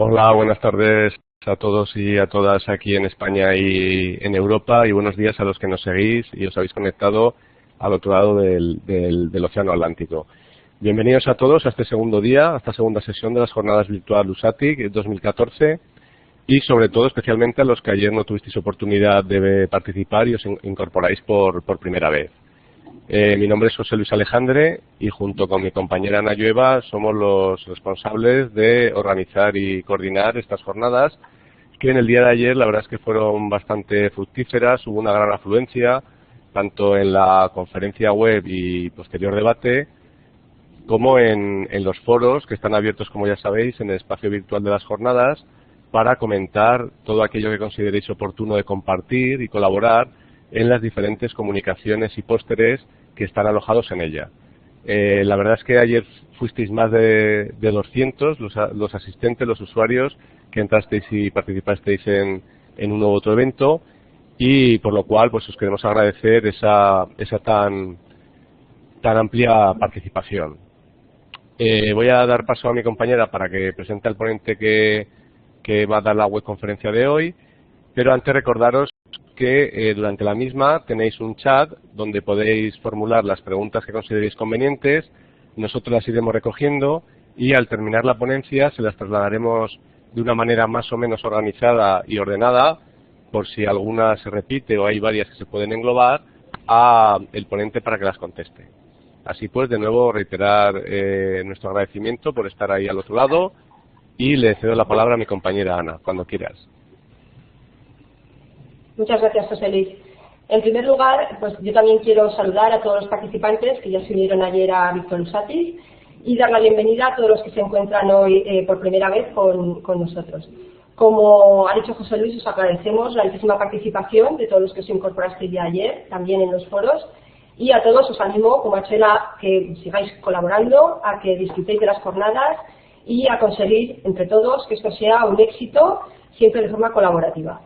Hola, buenas tardes a todos y a todas aquí en España y en Europa, y buenos días a los que nos seguís y os habéis conectado al otro lado del Océano Atlántico. Bienvenidos a todos a este segundo día, a esta segunda sesión de las jornadas virtual USATIC 2014, y sobre todo especialmente a los que ayer no tuvisteis oportunidad de participar y os incorporáis por primera vez. Mi nombre es José Luis Alejandre y junto con mi compañera Ana Llueva somos los responsables de organizar y coordinar estas jornadas, que en el día de ayer la verdad es que fueron bastante fructíferas. Hubo una gran afluencia tanto en la conferencia web y posterior debate como en los foros que están abiertos, como ya sabéis, en el espacio virtual de las jornadas, para comentar todo aquello que consideréis oportuno de compartir y colaborar en las diferentes comunicaciones y pósteres que están alojados en ella. La verdad es que ayer fuisteis más de 200 los asistentes, los usuarios que entrasteis y participasteis en uno u otro evento, y por lo cual pues os queremos agradecer esa tan amplia participación. Voy a dar paso a mi compañera para que presente al ponente que va a dar la webconferencia de hoy, pero antes recordaros que durante la misma tenéis un chat donde podéis formular las preguntas que consideréis convenientes. Nosotros las iremos recogiendo y al terminar la ponencia se las trasladaremos de una manera más o menos organizada y ordenada, por si alguna se repite o hay varias que se pueden englobar, a el ponente para que las conteste. Así pues, de nuevo reiterar nuestro agradecimiento por estar ahí al otro lado, y le cedo la palabra a mi compañera Ana, cuando quieras. Muchas gracias, José Luis. En primer lugar, pues yo también quiero saludar a todos los participantes que ya se unieron ayer a Virtual USATIC y dar la bienvenida a todos los que se encuentran hoy por primera vez con nosotros. Como ha dicho José Luis, os agradecemos la altísima participación de todos los que os incorporasteis ya ayer, también en los foros, y a todos os animo, como ha hecho él, a que sigáis colaborando, a que disfrutéis de las jornadas y a conseguir entre todos que esto sea un éxito, siempre de forma colaborativa.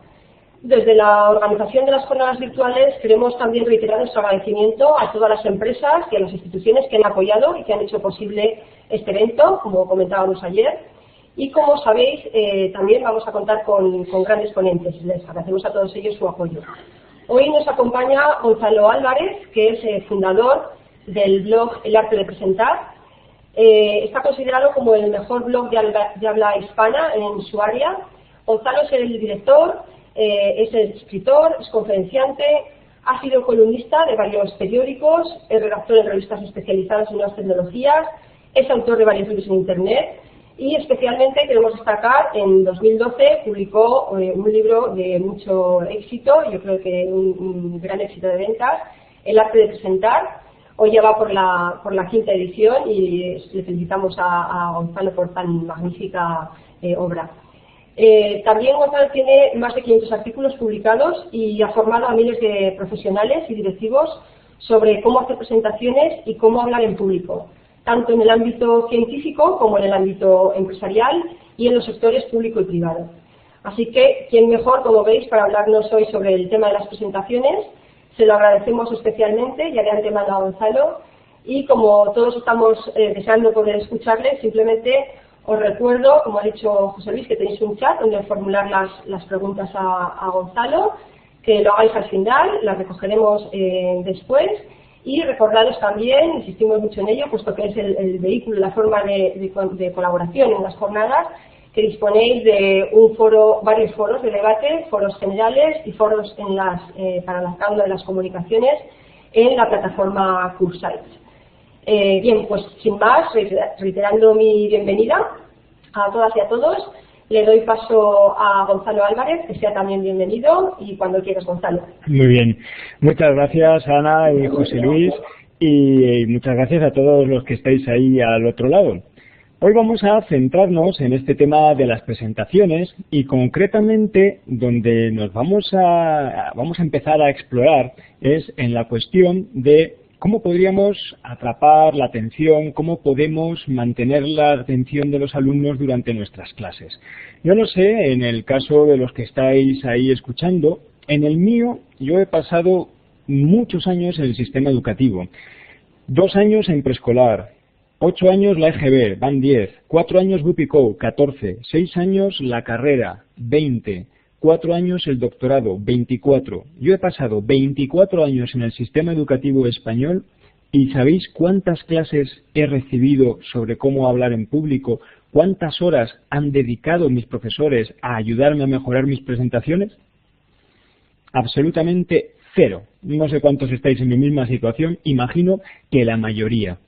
Desde la organización de las jornadas virtuales queremos también reiterar nuestro agradecimiento a todas las empresas y a las instituciones que han apoyado y que han hecho posible este evento, como comentábamos ayer. Y como sabéis, también vamos a contar con grandes ponentes. Les agradecemos a todos ellos su apoyo. Hoy nos acompaña Gonzalo Álvarez, que es fundador del blog El Arte de Presentar. Está considerado como el mejor blog de habla hispana en su área. Gonzalo es el director, es escritor, es conferenciante, ha sido columnista de varios periódicos, es redactor de revistas especializadas en nuevas tecnologías, es autor de varios libros en Internet y especialmente queremos destacar, en 2012 publicó un libro de mucho éxito, yo creo que un gran éxito de ventas, El Arte de Presentar. Hoy ya va por la quinta edición y le felicitamos a Gonzalo por tan magnífica obra. También Gonzalo tiene más de 500 artículos publicados y ha formado a miles de profesionales y directivos sobre cómo hacer presentaciones y cómo hablar en público, tanto en el ámbito científico como en el ámbito empresarial y en los sectores público y privado. Así que, ¿quién mejor, como veis, para hablarnos hoy sobre el tema de las presentaciones? Se lo agradecemos especialmente, ya de antemano a Gonzalo, y como todos estamos deseando poder escucharle, simplemente os recuerdo, como ha dicho José Luis, que tenéis un chat donde formular las preguntas a Gonzalo, que lo hagáis al final, las recogeremos después, y recordaros también, insistimos mucho en ello, puesto que es el vehículo, la forma de colaboración en las jornadas, que disponéis de varios foros de debate, foros generales y foros para cada una de las comunicaciones en la plataforma Cursites. Bien, pues sin más, reiterando mi bienvenida a todas y a todos, le doy paso a Gonzalo Álvarez, que sea también bienvenido, y cuando quieras, Gonzalo. Muy bien, muchas gracias Ana y José Luis, y muchas gracias a todos los que estáis ahí al otro lado. Hoy vamos a centrarnos en este tema de las presentaciones y concretamente donde nos vamos a empezar a explorar es en la cuestión de cómo podríamos atrapar la atención, cómo podemos mantener la atención de los alumnos durante nuestras clases. Yo no sé, en el caso de los que estáis ahí escuchando, en el mío yo he pasado muchos años en el sistema educativo, 2 años en preescolar, 8 años la EGB, van 10, 4 años WPICO, 14, 6 años la carrera, 20, 4 años el doctorado, 24. Yo he pasado 24 años en el sistema educativo español y ¿sabéis cuántas clases he recibido sobre cómo hablar en público? ¿Cuántas horas han dedicado mis profesores a ayudarme a mejorar mis presentaciones? Absolutamente cero. No sé cuántos estáis en mi misma situación, imagino que la mayoría.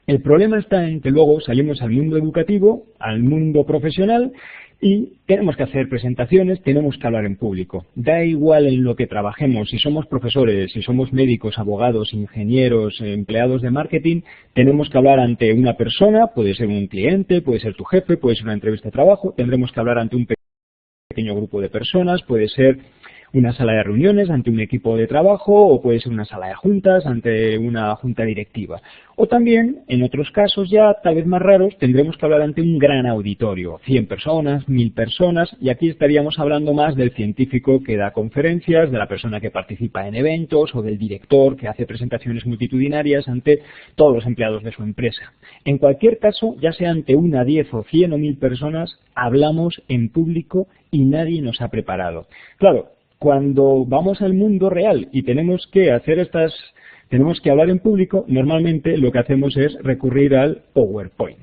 El problema está en que luego salimos al mundo educativo, al mundo profesional, y tenemos que hacer presentaciones, tenemos que hablar en público. Da igual en lo que trabajemos, si somos profesores, si somos médicos, abogados, ingenieros, empleados de marketing, tenemos que hablar ante una persona, puede ser un cliente, puede ser tu jefe, puede ser una entrevista de trabajo, tendremos que hablar ante un pequeño grupo de personas, puede ser una sala de reuniones ante un equipo de trabajo o puede ser una sala de juntas ante una junta directiva. O también, en otros casos ya tal vez más raros, tendremos que hablar ante un gran auditorio, 100 personas, 1000 personas, y aquí estaríamos hablando más del científico que da conferencias, de la persona que participa en eventos o del director que hace presentaciones multitudinarias ante todos los empleados de su empresa. En cualquier caso, ya sea ante una, 10 o 100 o 1000 personas, hablamos en público y nadie nos ha preparado. Claro, cuando vamos al mundo real y tenemos que hablar en público, normalmente lo que hacemos es recurrir al PowerPoint.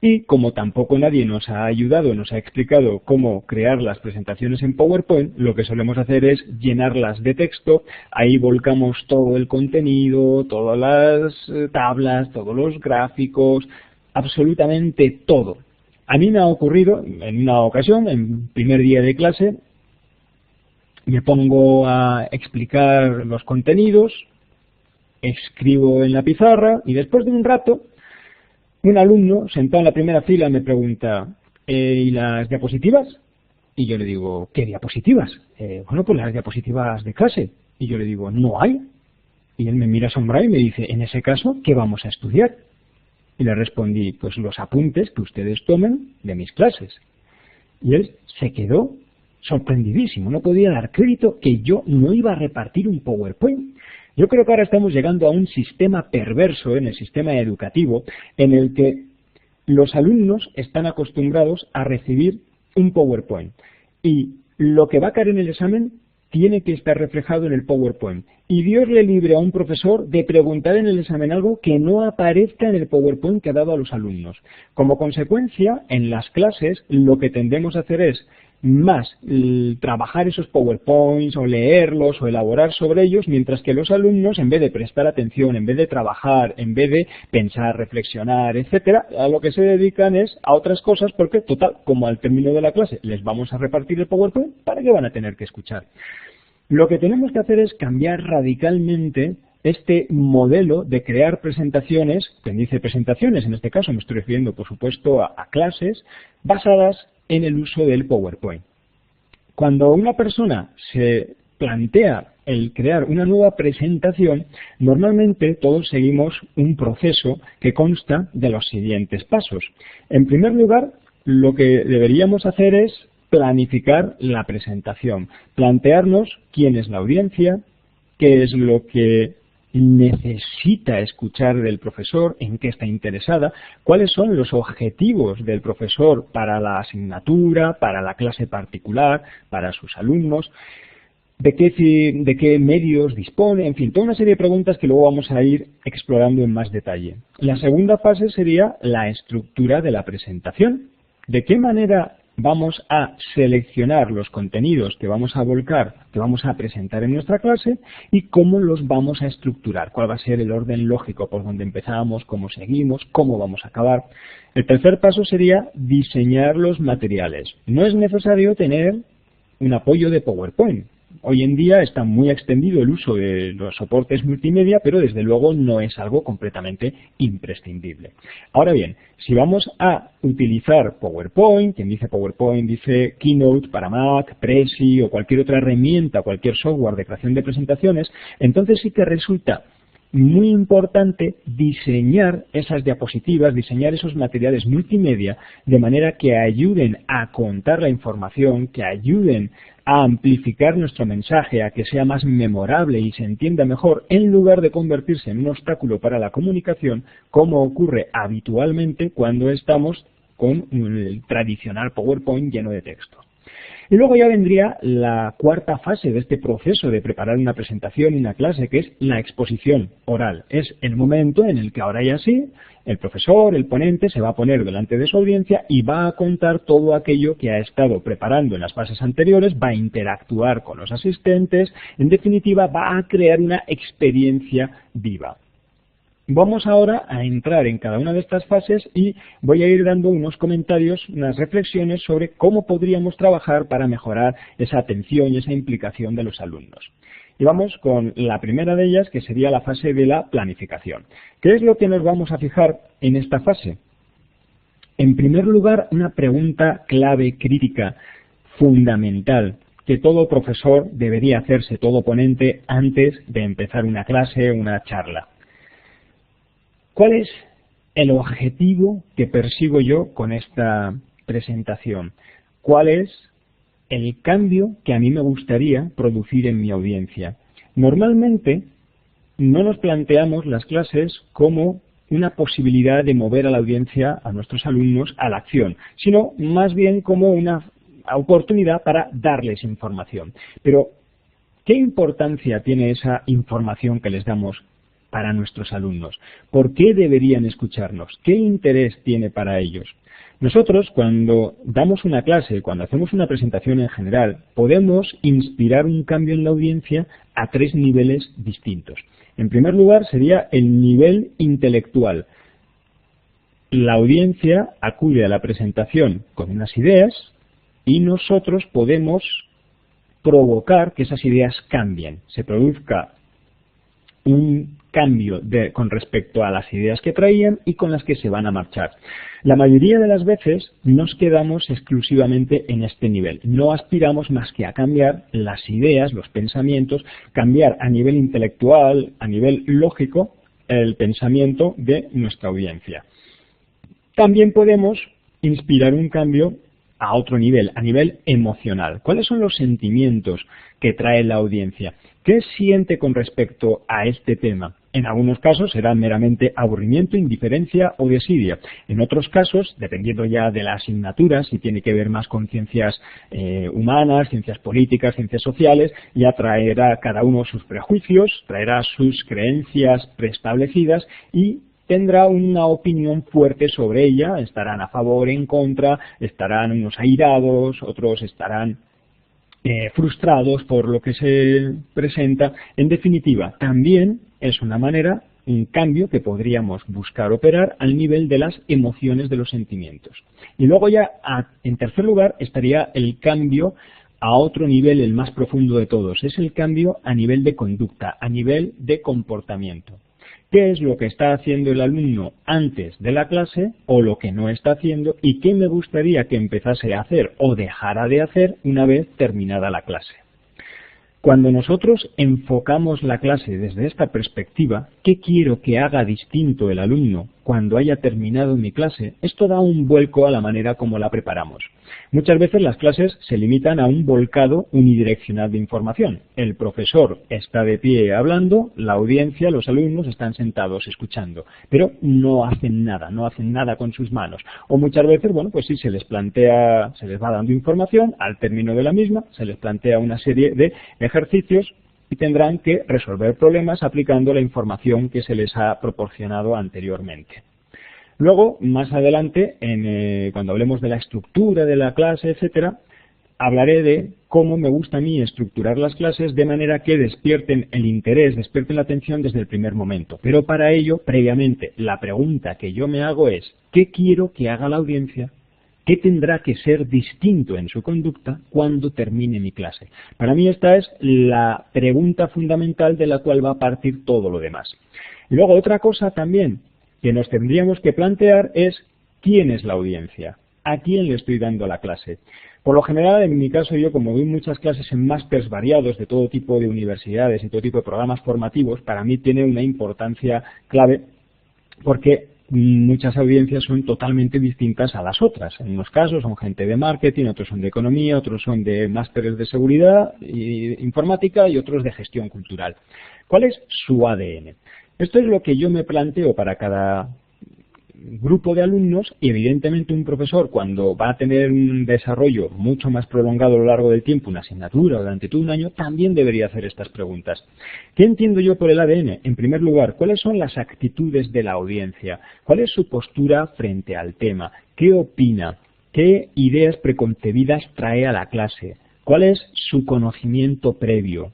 Y como tampoco nadie nos ha ayudado, nos ha explicado cómo crear las presentaciones en PowerPoint, lo que solemos hacer es llenarlas de texto, ahí volcamos todo el contenido, todas las tablas, todos los gráficos, absolutamente todo. A mí me ha ocurrido en una ocasión, en primer día de clase, me pongo a explicar los contenidos, escribo en la pizarra y después de un rato, un alumno sentado en la primera fila me pregunta, ¿y las diapositivas? Y yo le digo, ¿qué diapositivas? Bueno, pues las diapositivas de clase. Y yo le digo, no hay. Y él me mira asombrado y me dice, en ese caso, ¿qué vamos a estudiar? Y le respondí, pues los apuntes que ustedes tomen de mis clases. Y él se quedó sorprendidísimo, no podía dar crédito que yo no iba a repartir un PowerPoint. Yo creo que ahora estamos llegando a un sistema perverso en el sistema educativo en el que los alumnos están acostumbrados a recibir un PowerPoint y lo que va a caer en el examen tiene que estar reflejado en el PowerPoint. Y Dios le libre a un profesor de preguntar en el examen algo que no aparezca en el PowerPoint que ha dado a los alumnos. Como consecuencia, en las clases lo que tendemos a hacer es más trabajar esos PowerPoints o leerlos o elaborar sobre ellos, mientras que los alumnos, en vez de prestar atención, en vez de trabajar, en vez de pensar, reflexionar, etcétera, a lo que se dedican es a otras cosas, porque total, como al término de la clase les vamos a repartir el PowerPoint, ¿para qué van a tener que escuchar? Lo que tenemos que hacer es cambiar radicalmente este modelo de crear presentaciones, quien dice presentaciones, en este caso me estoy refiriendo por supuesto a clases, basadas en el uso del PowerPoint. Cuando una persona se plantea el crear una nueva presentación, normalmente todos seguimos un proceso que consta de los siguientes pasos. En primer lugar, lo que deberíamos hacer es planificar la presentación, plantearnos quién es la audiencia, qué es lo que necesita escuchar del profesor, en qué está interesada, cuáles son los objetivos del profesor para la asignatura, para la clase particular, para sus alumnos, de qué medios dispone, en fin, toda una serie de preguntas que luego vamos a ir explorando en más detalle. La segunda fase sería la estructura de la presentación. ¿De qué manera vamos a seleccionar los contenidos que vamos a volcar, que vamos a presentar en nuestra clase y cómo los vamos a estructurar? ¿Cuál va a ser el orden lógico por donde empezamos, cómo seguimos, cómo vamos a acabar? El tercer paso sería diseñar los materiales. No es necesario tener un apoyo de PowerPoint. Hoy en día está muy extendido el uso de los soportes multimedia, pero desde luego no es algo completamente imprescindible. Ahora bien, si vamos a utilizar PowerPoint, quien dice PowerPoint dice Keynote para Mac, Prezi o cualquier otra herramienta, cualquier software de creación de presentaciones, entonces sí que resulta muy importante diseñar esas diapositivas, diseñar esos materiales multimedia de manera que ayuden a contar la información, que ayuden a amplificar nuestro mensaje, a que sea más memorable y se entienda mejor, en lugar de convertirse en un obstáculo para la comunicación, como ocurre habitualmente cuando estamos con el tradicional PowerPoint lleno de texto. Y luego ya vendría la cuarta fase de este proceso de preparar una presentación y una clase, que es la exposición oral. Es el momento en el que ahora ya sí, el profesor, el ponente, se va a poner delante de su audiencia y va a contar todo aquello que ha estado preparando en las fases anteriores, va a interactuar con los asistentes, en definitiva va a crear una experiencia viva. Vamos ahora a entrar en cada una de estas fases y voy a ir dando unos comentarios, unas reflexiones sobre cómo podríamos trabajar para mejorar esa atención y esa implicación de los alumnos. Y vamos con la primera de ellas, que sería la fase de la planificación. ¿Qué es lo que nos vamos a fijar en esta fase? En primer lugar, una pregunta clave, crítica, fundamental, que todo profesor debería hacerse, todo ponente, antes de empezar una clase, una charla. ¿Cuál es el objetivo que persigo yo con esta presentación? ¿Cuál es el cambio que a mí me gustaría producir en mi audiencia? Normalmente no nos planteamos las clases como una posibilidad de mover a la audiencia, a nuestros alumnos, a la acción, sino más bien como una oportunidad para darles información. Pero, ¿qué importancia tiene esa información que les damos para nuestros alumnos? ¿Por qué deberían escucharnos? ¿Qué interés tiene para ellos? Nosotros, cuando damos una clase, cuando hacemos una presentación en general, podemos inspirar un cambio en la audiencia a 3 niveles distintos. En primer lugar, sería el nivel intelectual. La audiencia acude a la presentación con unas ideas y nosotros podemos provocar que esas ideas cambien, se produzca un cambio con respecto a las ideas que traían y con las que se van a marchar. La mayoría de las veces nos quedamos exclusivamente en este nivel. No aspiramos más que a cambiar las ideas, los pensamientos, cambiar a nivel intelectual, a nivel lógico, el pensamiento de nuestra audiencia. También podemos inspirar un cambio a otro nivel, a nivel emocional. ¿Cuáles son los sentimientos que trae la audiencia? ¿Qué siente con respecto a este tema? En algunos casos será meramente aburrimiento, indiferencia o desidia. En otros casos, dependiendo ya de la asignatura, si tiene que ver más con ciencias humanas, ciencias políticas, ciencias sociales, ya traerá cada uno sus prejuicios, traerá sus creencias preestablecidas y tendrá una opinión fuerte sobre ella. Estarán a favor, en contra, estarán unos airados, otros estarán frustrados por lo que se presenta. En definitiva, también es una manera, un cambio que podríamos buscar operar al nivel de las emociones, de los sentimientos. Y luego ya, en tercer lugar, estaría el cambio a otro nivel, el más profundo de todos. Es el cambio a nivel de conducta, a nivel de comportamiento. ¿Qué es lo que está haciendo el alumno antes de la clase o lo que no está haciendo y qué me gustaría que empezase a hacer o dejara de hacer una vez terminada la clase? Cuando nosotros enfocamos la clase desde esta perspectiva, ¿qué quiero que haga distinto el alumno cuando haya terminado mi clase? Esto da un vuelco a la manera como la preparamos. Muchas veces las clases se limitan a un volcado unidireccional de información. El profesor está de pie hablando, la audiencia, los alumnos están sentados escuchando, pero no hacen nada con sus manos. O muchas veces, bueno, pues sí, se les plantea, se les va dando información, al término de la misma, se les plantea una serie de ejercicios y tendrán que resolver problemas aplicando la información que se les ha proporcionado anteriormente. Luego, más adelante, cuando hablemos de la estructura de la clase, etcétera, hablaré de cómo me gusta a mí estructurar las clases de manera que despierten el interés, despierten la atención desde el primer momento. Pero para ello, previamente, la pregunta que yo me hago es, ¿qué quiero que haga la audiencia? ¿Qué tendrá que ser distinto en su conducta cuando termine mi clase? Para mí esta es la pregunta fundamental de la cual va a partir todo lo demás. Y luego otra cosa también que nos tendríamos que plantear es ¿quién es la audiencia? ¿A quién le estoy dando la clase? Por lo general, en mi caso, yo como doy muchas clases en másters variados de todo tipo de universidades y todo tipo de programas formativos, para mí tiene una importancia clave porque muchas audiencias son totalmente distintas a las otras. En unos casos son gente de marketing, otros son de economía, otros son de másteres de seguridad e informática y otros de gestión cultural. ¿Cuál es su ADN? Esto es lo que yo me planteo para cada grupo de alumnos y evidentemente un profesor, cuando va a tener un desarrollo mucho más prolongado a lo largo del tiempo, una asignatura durante todo un año, también debería hacer estas preguntas. ¿Qué entiendo yo por el ADN? En primer lugar, ¿cuáles son las actitudes de la audiencia? ¿Cuál es su postura frente al tema? ¿Qué opina? ¿Qué ideas preconcebidas trae a la clase? ¿Cuál es su conocimiento previo?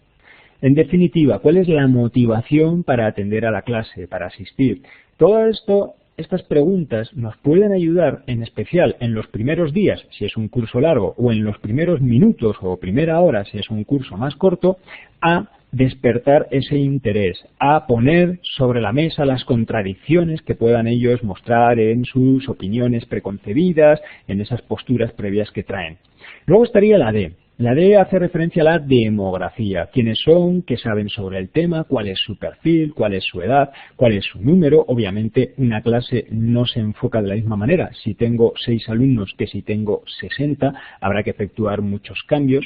En definitiva, ¿cuál es la motivación para atender a la clase, para asistir? Todo esto, estas preguntas nos pueden ayudar, en especial en los primeros días, si es un curso largo, o en los primeros minutos o primera hora, si es un curso más corto, a despertar ese interés, a poner sobre la mesa las contradicciones que puedan ellos mostrar en sus opiniones preconcebidas, en esas posturas previas que traen. Luego estaría la D. La D hace referencia a la demografía. ¿Quiénes son? ¿Qué saben sobre el tema? ¿Cuál es su perfil? ¿Cuál es su edad? ¿Cuál es su número? Obviamente una clase no se enfoca de la misma manera. Si tengo 6 alumnos que si tengo 60, habrá que efectuar muchos cambios.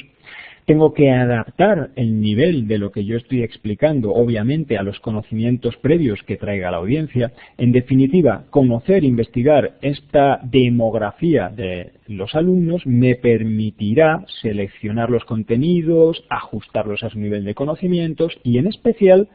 Tengo que adaptar el nivel de lo que yo estoy explicando, obviamente, a los conocimientos previos que traiga la audiencia. En definitiva, conocer, investigar esta demografía de los alumnos me permitirá seleccionar los contenidos, ajustarlos a su nivel de conocimientos y, en especial,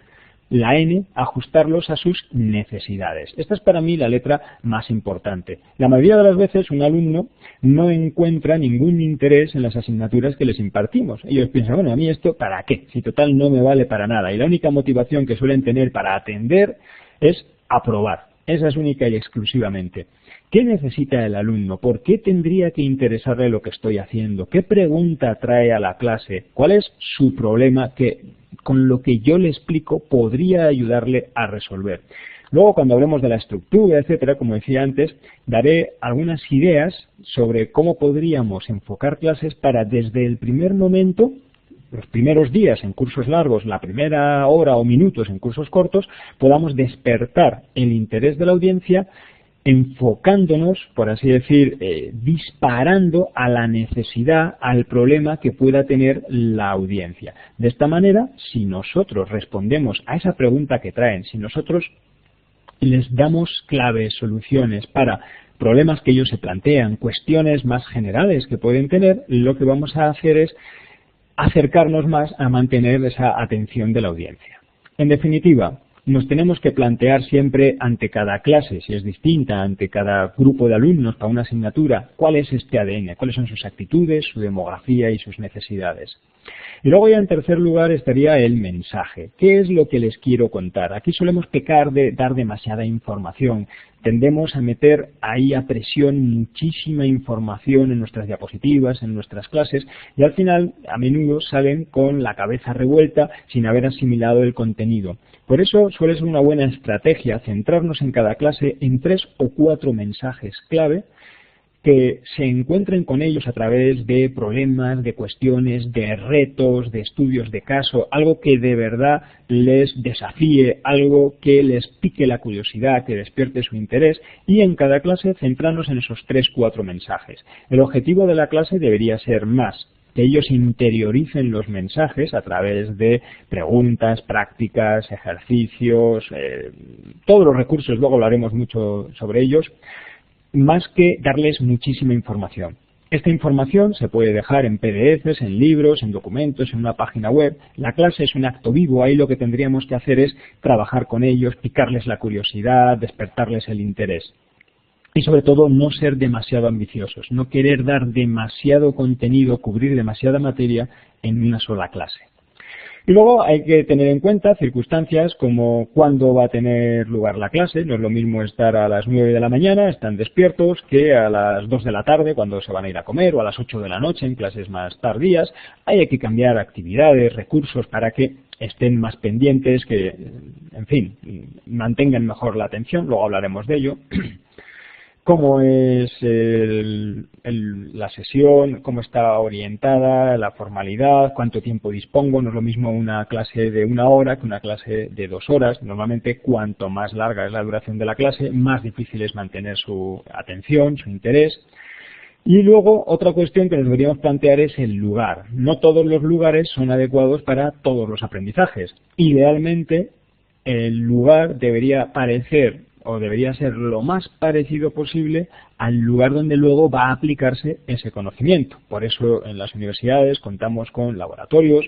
la N, ajustarlos a sus necesidades. Esta es para mí la letra más importante. La mayoría de las veces un alumno no encuentra ningún interés en las asignaturas que les impartimos. Ellos piensan, bueno, a mí esto, ¿para qué? Si total no me vale para nada. Y la única motivación que suelen tener para atender es aprobar. Esa es única y exclusivamente. ¿Qué necesita el alumno? ¿Por qué tendría que interesarle lo que estoy haciendo? ¿Qué pregunta trae a la clase? ¿Cuál es su problema que con lo que yo le explico podría ayudarle a resolver? Luego, cuando hablemos de la estructura, etcétera, como decía antes, daré algunas ideas sobre cómo podríamos enfocar clases para desde el primer momento, los primeros días en cursos largos, la primera hora o minutos en cursos cortos, podamos despertar el interés de la audiencia enfocándonos, por así decir, disparando a la necesidad, al problema que pueda tener la audiencia. De esta manera, si nosotros respondemos a esa pregunta que traen, si nosotros les damos claves, soluciones para problemas que ellos se plantean, cuestiones más generales que pueden tener, lo que vamos a hacer es acercarnos más a mantener esa atención de la audiencia. En definitiva, nos tenemos que plantear siempre ante cada clase, si es distinta, ante cada grupo de alumnos para una asignatura, cuál es este ADN, cuáles son sus actitudes, su demografía y sus necesidades. Y luego ya en tercer lugar estaría el mensaje. ¿Qué es lo que les quiero contar? Aquí solemos pecar de dar demasiada información. Tendemos a meter ahí a presión muchísima información en nuestras diapositivas, en nuestras clases, y al final a menudo salen con la cabeza revuelta sin haber asimilado el contenido. Por eso suele ser una buena estrategia centrarnos en cada clase en 3 o 4 mensajes clave que se encuentren con ellos a través de problemas, de cuestiones, de retos, de estudios de caso, algo que de verdad les desafíe, algo que les pique la curiosidad, que despierte su interés, y en cada clase centrarnos en esos 3 o 4 mensajes. El objetivo de la clase debería ser más que ellos interioricen los mensajes a través de preguntas, prácticas, ejercicios, todos los recursos, luego hablaremos mucho sobre ellos, más que darles muchísima información. Esta información se puede dejar en PDFs, en libros, en documentos, en una página web. La clase es un acto vivo, ahí lo que tendríamos que hacer es trabajar con ellos, picarles la curiosidad, despertarles el interés. Y sobre todo no ser demasiado ambiciosos, no querer dar demasiado contenido, cubrir demasiada materia en una sola clase. Y luego hay que tener en cuenta circunstancias como cuándo va a tener lugar la clase. No es lo mismo estar a las 9 de la mañana, están despiertos, que a las 2 de la tarde cuando se van a ir a comer, o a las 8 de la noche en clases más tardías. Hay que cambiar actividades, recursos para que estén más pendientes, que, en fin, mantengan mejor la atención. Luego hablaremos de ello. cómo es la sesión, cómo está orientada, la formalidad, cuánto tiempo dispongo. No es lo mismo una clase de 1 hora que una clase de 2 horas. Normalmente, cuanto más larga es la duración de la clase, más difícil es mantener su atención, su interés. Y luego, otra cuestión que nos deberíamos plantear es el lugar. No todos los lugares son adecuados para todos los aprendizajes. Idealmente, el lugar debería parecer o debería ser lo más parecido posible al lugar donde luego va a aplicarse ese conocimiento. Por eso en las universidades contamos con laboratorios,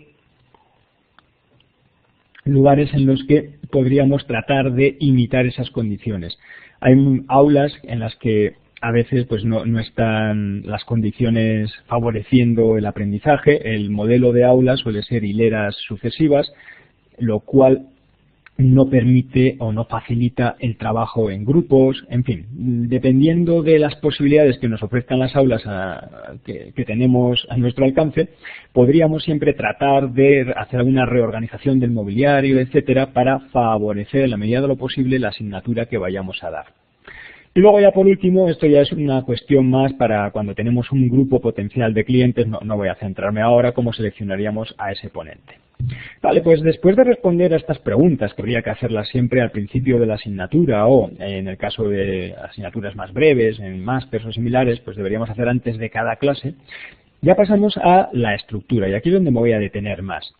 lugares en los que podríamos tratar de imitar esas condiciones. Hay aulas en las que a veces pues no están las condiciones favoreciendo el aprendizaje. El modelo de aula suele ser hileras sucesivas, lo cual no permite o no facilita el trabajo en grupos. En fin, dependiendo de las posibilidades que nos ofrezcan las aulas que tenemos a nuestro alcance, podríamos siempre tratar de hacer alguna reorganización del mobiliario, etcétera, para favorecer en la medida de lo posible la asignatura que vayamos a dar. Y luego ya por último, esto ya es una cuestión más para cuando tenemos un grupo potencial de clientes. No voy a centrarme ahora cómo seleccionaríamos a ese ponente. Vale, pues después de responder a estas preguntas, que habría que hacerlas siempre al principio de la asignatura o en el caso de asignaturas más breves, en másteres o similares, pues deberíamos hacer antes de cada clase, ya pasamos a la estructura y aquí es donde me voy a detener más.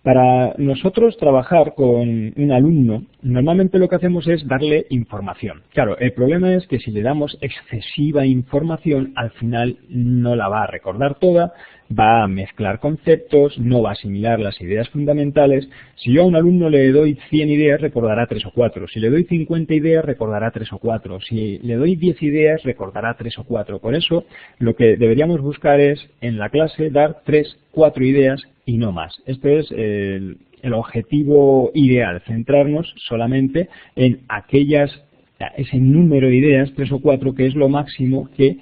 Para nosotros trabajar con un alumno, normalmente lo que hacemos es darle información. Claro, el problema es que si le damos excesiva información, al final no la va a recordar toda, va a mezclar conceptos, no va a asimilar las ideas fundamentales. Si yo a un alumno le doy 100 ideas, recordará 3 o 4. Si le doy 50 ideas, recordará 3 o 4. Si le doy 10 ideas, recordará 3 o 4. Por eso, lo que deberíamos buscar es, en la clase, dar 3, 4 ideas y no más. Este es el objetivo ideal, centrarnos solamente en ese número de ideas, 3 o 4, que es lo máximo que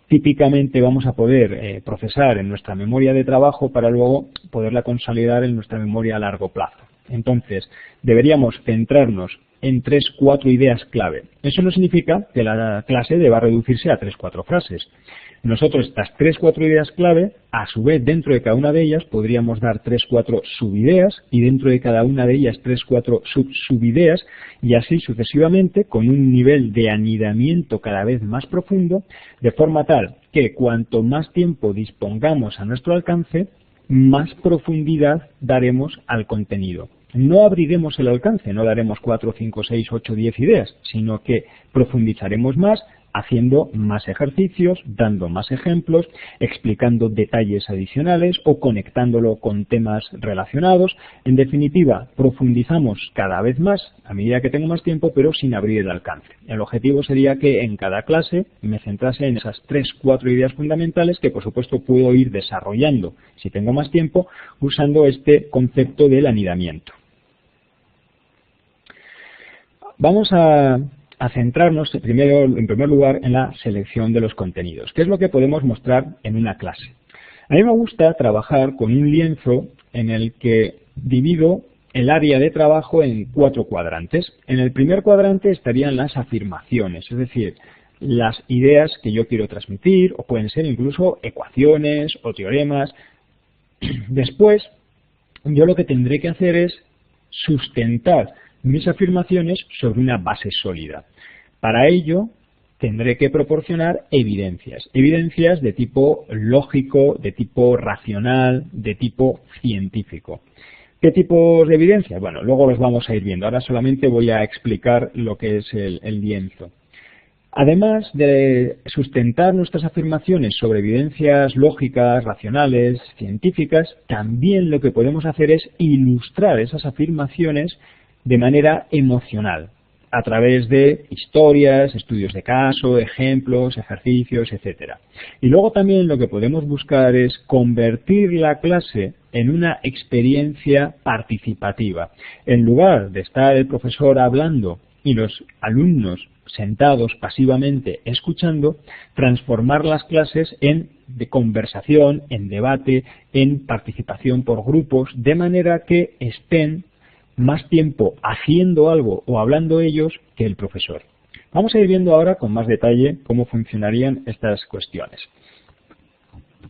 típicamente vamos a poder procesar en nuestra memoria de trabajo para luego poderla consolidar en nuestra memoria a largo plazo. Entonces, deberíamos centrarnos en 3 o 4 ideas clave. Eso no significa que la clase deba reducirse a 3 o 4 frases. Nosotros estas 3 o 4 ideas clave, a su vez dentro de cada una de ellas podríamos dar 3 o 4 subideas y dentro de cada una de ellas 3 o 4 subideas y así sucesivamente con un nivel de anidamiento cada vez más profundo, de forma tal que cuanto más tiempo dispongamos a nuestro alcance, más profundidad daremos al contenido. No abriremos el alcance, no daremos 4, 5, 6, 8, 10 ideas, sino que profundizaremos más, haciendo más ejercicios, dando más ejemplos, explicando detalles adicionales o conectándolo con temas relacionados. En definitiva, profundizamos cada vez más a medida que tengo más tiempo, pero sin abrir el alcance. El objetivo sería que en cada clase me centrase en esas 3 o 4 ideas fundamentales que, por supuesto, puedo ir desarrollando, si tengo más tiempo, usando este concepto del anidamiento. Vamos a centrarnos en primer lugar en la selección de los contenidos. ¿Qué es lo que podemos mostrar en una clase? A mí me gusta trabajar con un lienzo en el que divido el área de trabajo en 4 cuadrantes. En el primer cuadrante estarían las afirmaciones, es decir, las ideas que yo quiero transmitir, o pueden ser incluso ecuaciones o teoremas. Después, yo lo que tendré que hacer es sustentar mis afirmaciones sobre una base sólida. Para ello, tendré que proporcionar evidencias de tipo lógico, de tipo racional, de tipo científico. ¿Qué tipos de evidencias? Bueno, luego los vamos a ir viendo. Ahora solamente voy a explicar lo que es el lienzo. Además de sustentar nuestras afirmaciones sobre evidencias lógicas, racionales, científicas, también lo que podemos hacer es ilustrar esas afirmaciones de manera emocional, a través de historias, estudios de caso, ejemplos, ejercicios, etc. Y luego también lo que podemos buscar es convertir la clase en una experiencia participativa. En lugar de estar el profesor hablando y los alumnos sentados pasivamente escuchando, transformar las clases en de conversación, en debate, en participación por grupos, de manera que estén más tiempo haciendo algo o hablando ellos que el profesor. Vamos a ir viendo ahora con más detalle cómo funcionarían estas cuestiones.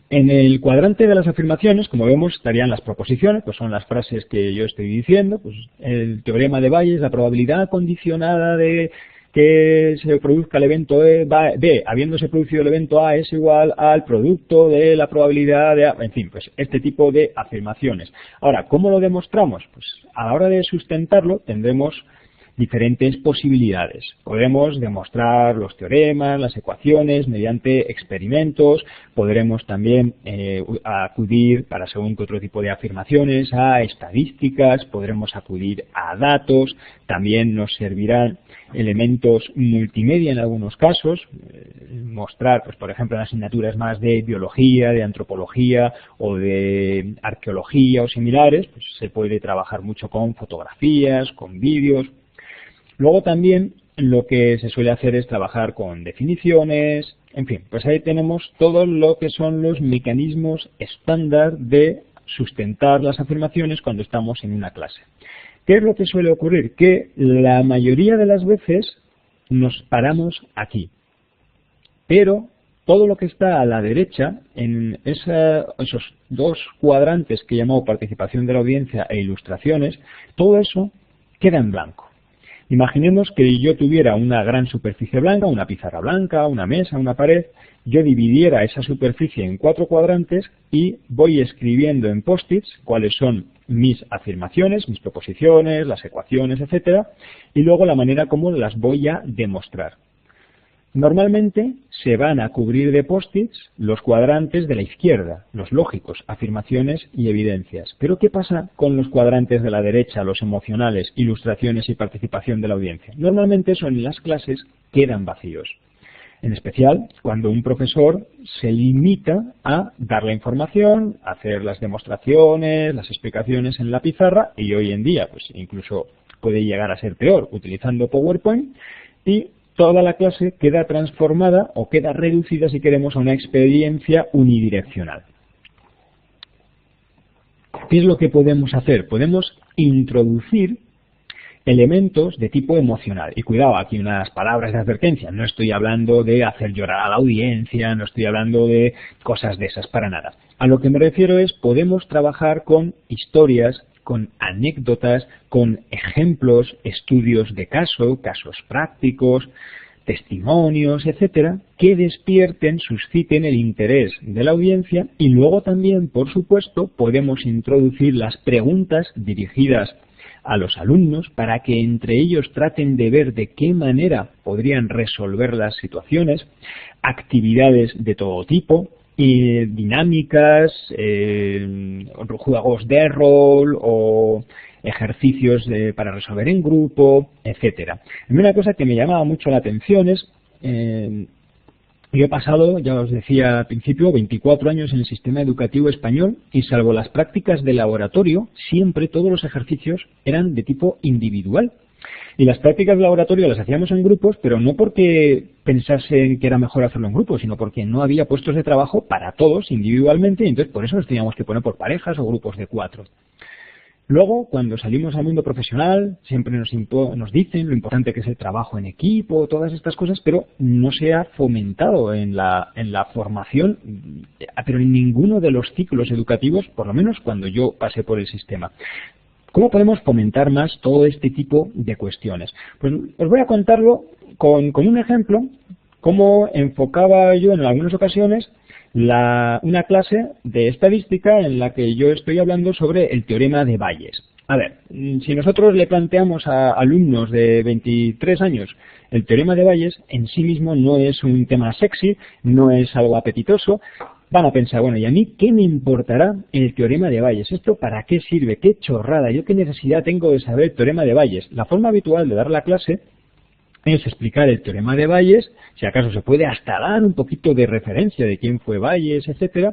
En el cuadrante de las afirmaciones, como vemos, estarían las proposiciones, pues son las frases que yo estoy diciendo, pues el teorema de Bayes, la probabilidad condicionada de que se produzca el evento B, habiéndose producido el evento A, es igual al producto de la probabilidad de A, en fin, pues este tipo de afirmaciones. Ahora, ¿cómo lo demostramos? Pues a la hora de sustentarlo tendremos diferentes posibilidades. Podemos demostrar los teoremas, las ecuaciones mediante experimentos, podremos también acudir para según qué otro tipo de afirmaciones a estadísticas, podremos acudir a datos, también nos servirán elementos multimedia en algunos casos, mostrar, pues por ejemplo en asignaturas más de biología, de antropología o de arqueología o similares, pues se puede trabajar mucho con fotografías, con vídeos. Luego también lo que se suele hacer es trabajar con definiciones, en fin, pues ahí tenemos todo lo que son los mecanismos estándar de sustentar las afirmaciones cuando estamos en una clase. ¿Qué es lo que suele ocurrir? Que la mayoría de las veces nos paramos aquí, pero todo lo que está a la derecha, en esos dos cuadrantes que he llamado participación de la audiencia e ilustraciones, todo eso queda en blanco. Imaginemos que yo tuviera una gran superficie blanca, una pizarra blanca, una mesa, una pared, yo dividiera esa superficie en 4 cuadrantes y voy escribiendo en post-its cuáles son mis afirmaciones, mis proposiciones, las ecuaciones, etcétera, y luego la manera como las voy a demostrar. Normalmente se van a cubrir de post-its los cuadrantes de la izquierda, los lógicos, afirmaciones y evidencias. Pero ¿qué pasa con los cuadrantes de la derecha, los emocionales, ilustraciones y participación de la audiencia? Normalmente eso en las clases quedan vacíos. En especial cuando un profesor se limita a dar la información, a hacer las demostraciones, las explicaciones en la pizarra, y hoy en día pues incluso puede llegar a ser peor utilizando PowerPoint, y toda la clase queda transformada o queda reducida, si queremos, a una experiencia unidireccional. ¿Qué es lo que podemos hacer? Podemos introducir elementos de tipo emocional. Y cuidado, aquí unas palabras de advertencia. No estoy hablando de hacer llorar a la audiencia, no estoy hablando de cosas de esas, para nada. A lo que me refiero es, podemos trabajar con historias, con anécdotas, con ejemplos, estudios de caso, casos prácticos, testimonios, etcétera, que despierten, susciten el interés de la audiencia, y luego también, por supuesto, podemos introducir las preguntas dirigidas a los alumnos para que entre ellos traten de ver de qué manera podrían resolver las situaciones, actividades de todo tipo, y dinámicas, juegos de rol o ejercicios para resolver en grupo, etcétera. A mí una cosa que me llamaba mucho la atención es, yo he pasado, ya os decía al principio, 24 años en el sistema educativo español, y salvo las prácticas de laboratorio, siempre todos los ejercicios eran de tipo individual. Y las prácticas de laboratorio las hacíamos en grupos, pero no porque pensasen que era mejor hacerlo en grupos, sino porque no había puestos de trabajo para todos individualmente, y entonces por eso los teníamos que poner por parejas o grupos de 4. Luego, cuando salimos al mundo profesional, siempre nos dicen lo importante que es el trabajo en equipo, todas estas cosas, pero no se ha fomentado en la formación, pero en ninguno de los ciclos educativos, por lo menos cuando yo pasé por el sistema. ¿Cómo podemos fomentar más todo este tipo de cuestiones? Pues os voy a contarlo con un ejemplo, cómo enfocaba yo en algunas ocasiones una clase de estadística en la que yo estoy hablando sobre el teorema de Bayes. A ver, si nosotros le planteamos a alumnos de 23 años el teorema de Bayes, en sí mismo no es un tema sexy, no es algo apetitoso. Van a pensar, bueno, ¿y a mí qué me importará el teorema de Bayes? ¿Esto para qué sirve? ¿Qué chorrada? ¿Yo qué necesidad tengo de saber el teorema de Bayes? La forma habitual de dar la clase es explicar el teorema de Bayes, si acaso se puede hasta dar un poquito de referencia de quién fue Bayes, etcétera.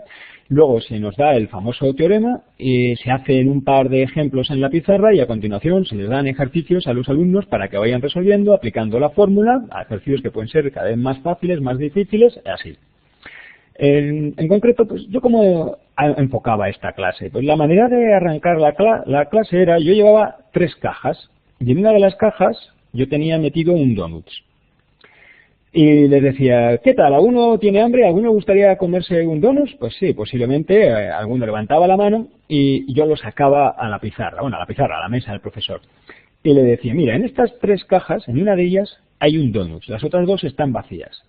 Luego se nos da el famoso teorema, se hacen un par de ejemplos en la pizarra y a continuación se les dan ejercicios a los alumnos para que vayan resolviendo, aplicando la fórmula, a ejercicios que pueden ser cada vez más fáciles, más difíciles, así. En concreto, pues yo cómo enfocaba esta clase. Pues la manera de arrancar la clase era, yo llevaba 3 cajas, y en una de las cajas yo tenía metido un donuts. Y les decía, ¿qué tal? ¿Alguno tiene hambre? ¿Alguno gustaría comerse un donut? Pues sí, posiblemente alguno levantaba la mano y yo lo sacaba a la pizarra, a la mesa del profesor. Y le decía, mira, en estas 3 cajas, en una de ellas hay un donut, las otras 2 están vacías.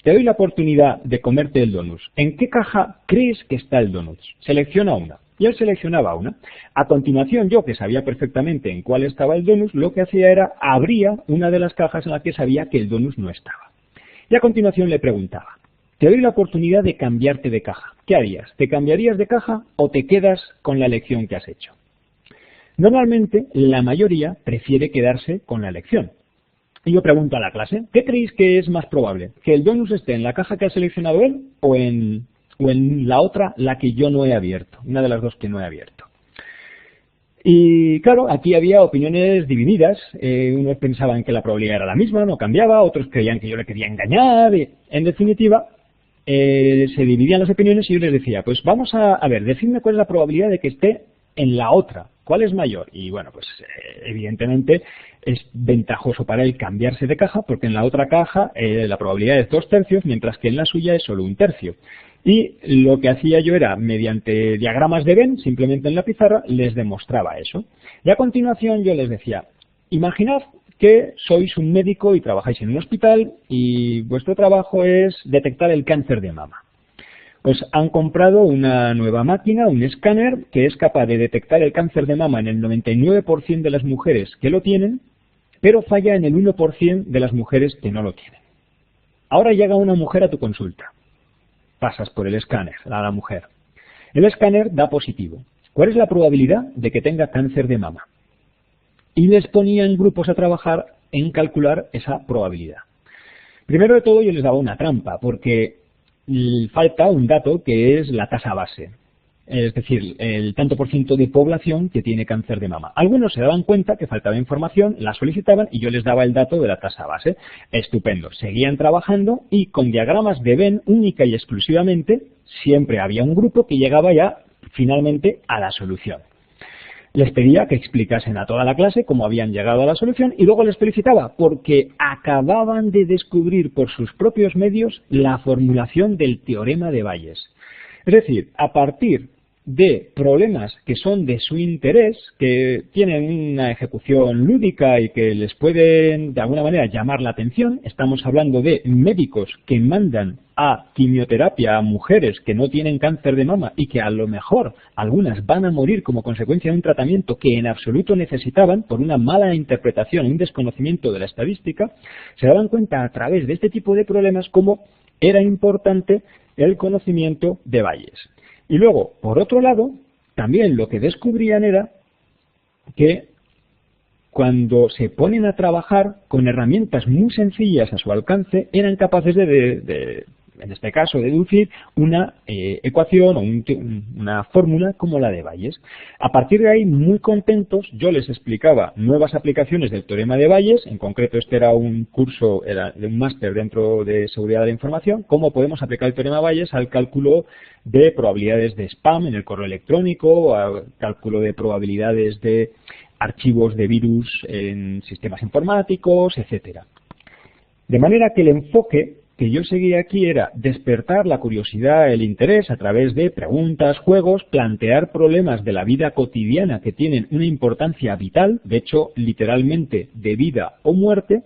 Te doy la oportunidad de comerte el donut. ¿En qué caja crees que está el donut? Selecciona una. Y él seleccionaba una. A continuación, yo, que sabía perfectamente en cuál estaba el donut, lo que hacía era abría una de las cajas en la que sabía que el donut no estaba. Y a continuación le preguntaba, te doy la oportunidad de cambiarte de caja. ¿Qué harías? ¿Te cambiarías de caja o te quedas con la elección que has hecho? Normalmente, la mayoría prefiere quedarse con la elección. Y yo pregunto a la clase, ¿qué creéis que es más probable? ¿Que el donut esté en la caja que ha seleccionado él o en la otra, la que yo no he abierto? Una de las 2 que no he abierto. Y claro, aquí había opiniones divididas. Unos pensaban que la probabilidad era la misma, no cambiaba, otros creían que yo le quería engañar. En definitiva, se dividían las opiniones y yo les decía, pues vamos a ver, decidme cuál es la probabilidad de que esté en la otra. ¿Cuál es mayor? Y bueno, pues evidentemente es ventajoso para él cambiarse de caja porque en la otra caja la probabilidad es 2/3, mientras que en la suya es solo 1/3. Y lo que hacía yo era, mediante diagramas de Venn, simplemente en la pizarra, les demostraba eso. Y a continuación yo les decía, imaginad que sois un médico y trabajáis en un hospital y vuestro trabajo es detectar el cáncer de mama. Pues han comprado una nueva máquina, un escáner, que es capaz de detectar el cáncer de mama en el 99% de las mujeres que lo tienen, pero falla en el 1% de las mujeres que no lo tienen. Ahora llega una mujer a tu consulta. Pasas por el escáner a la mujer. El escáner da positivo. ¿Cuál es la probabilidad de que tenga cáncer de mama? Y les ponía en grupos a trabajar en calcular esa probabilidad. Primero de todo yo les daba una trampa, porque falta un dato que es la tasa base. Es decir, el tanto por ciento de población que tiene cáncer de mama. Algunos se daban cuenta que faltaba información, la solicitaban y yo les daba el dato de la tasa base. Estupendo. Seguían trabajando y con diagramas de Venn única y exclusivamente siempre había un grupo que llegaba ya finalmente a la solución. Les pedía que explicasen a toda la clase cómo habían llegado a la solución y luego les felicitaba porque acababan de descubrir por sus propios medios la formulación del teorema de Bayes. Es decir, a partir de problemas que son de su interés, que tienen una ejecución lúdica y que les pueden de alguna manera llamar la atención, estamos hablando de médicos que mandan a quimioterapia a mujeres que no tienen cáncer de mama y que a lo mejor algunas van a morir como consecuencia de un tratamiento que en absoluto necesitaban por una mala interpretación, un desconocimiento de la estadística, se daban cuenta a través de este tipo de problemas cómo era importante el conocimiento de Bayes. Y luego, por otro lado, también lo que descubrían era que cuando se ponen a trabajar con herramientas muy sencillas a su alcance, eran capaces de en este caso, deducir una ecuación o una fórmula como la de Bayes. A partir de ahí, muy contentos, yo les explicaba nuevas aplicaciones del teorema de Bayes, en concreto este era un curso, era de un máster dentro de seguridad de la información, cómo podemos aplicar el teorema de Bayes al cálculo de probabilidades de spam en el correo electrónico, al cálculo de probabilidades de archivos de virus en sistemas informáticos, etcétera. De manera que el enfoque que yo seguía aquí era despertar la curiosidad, el interés a través de preguntas, juegos, plantear problemas de la vida cotidiana que tienen una importancia vital, de hecho, literalmente de vida o muerte.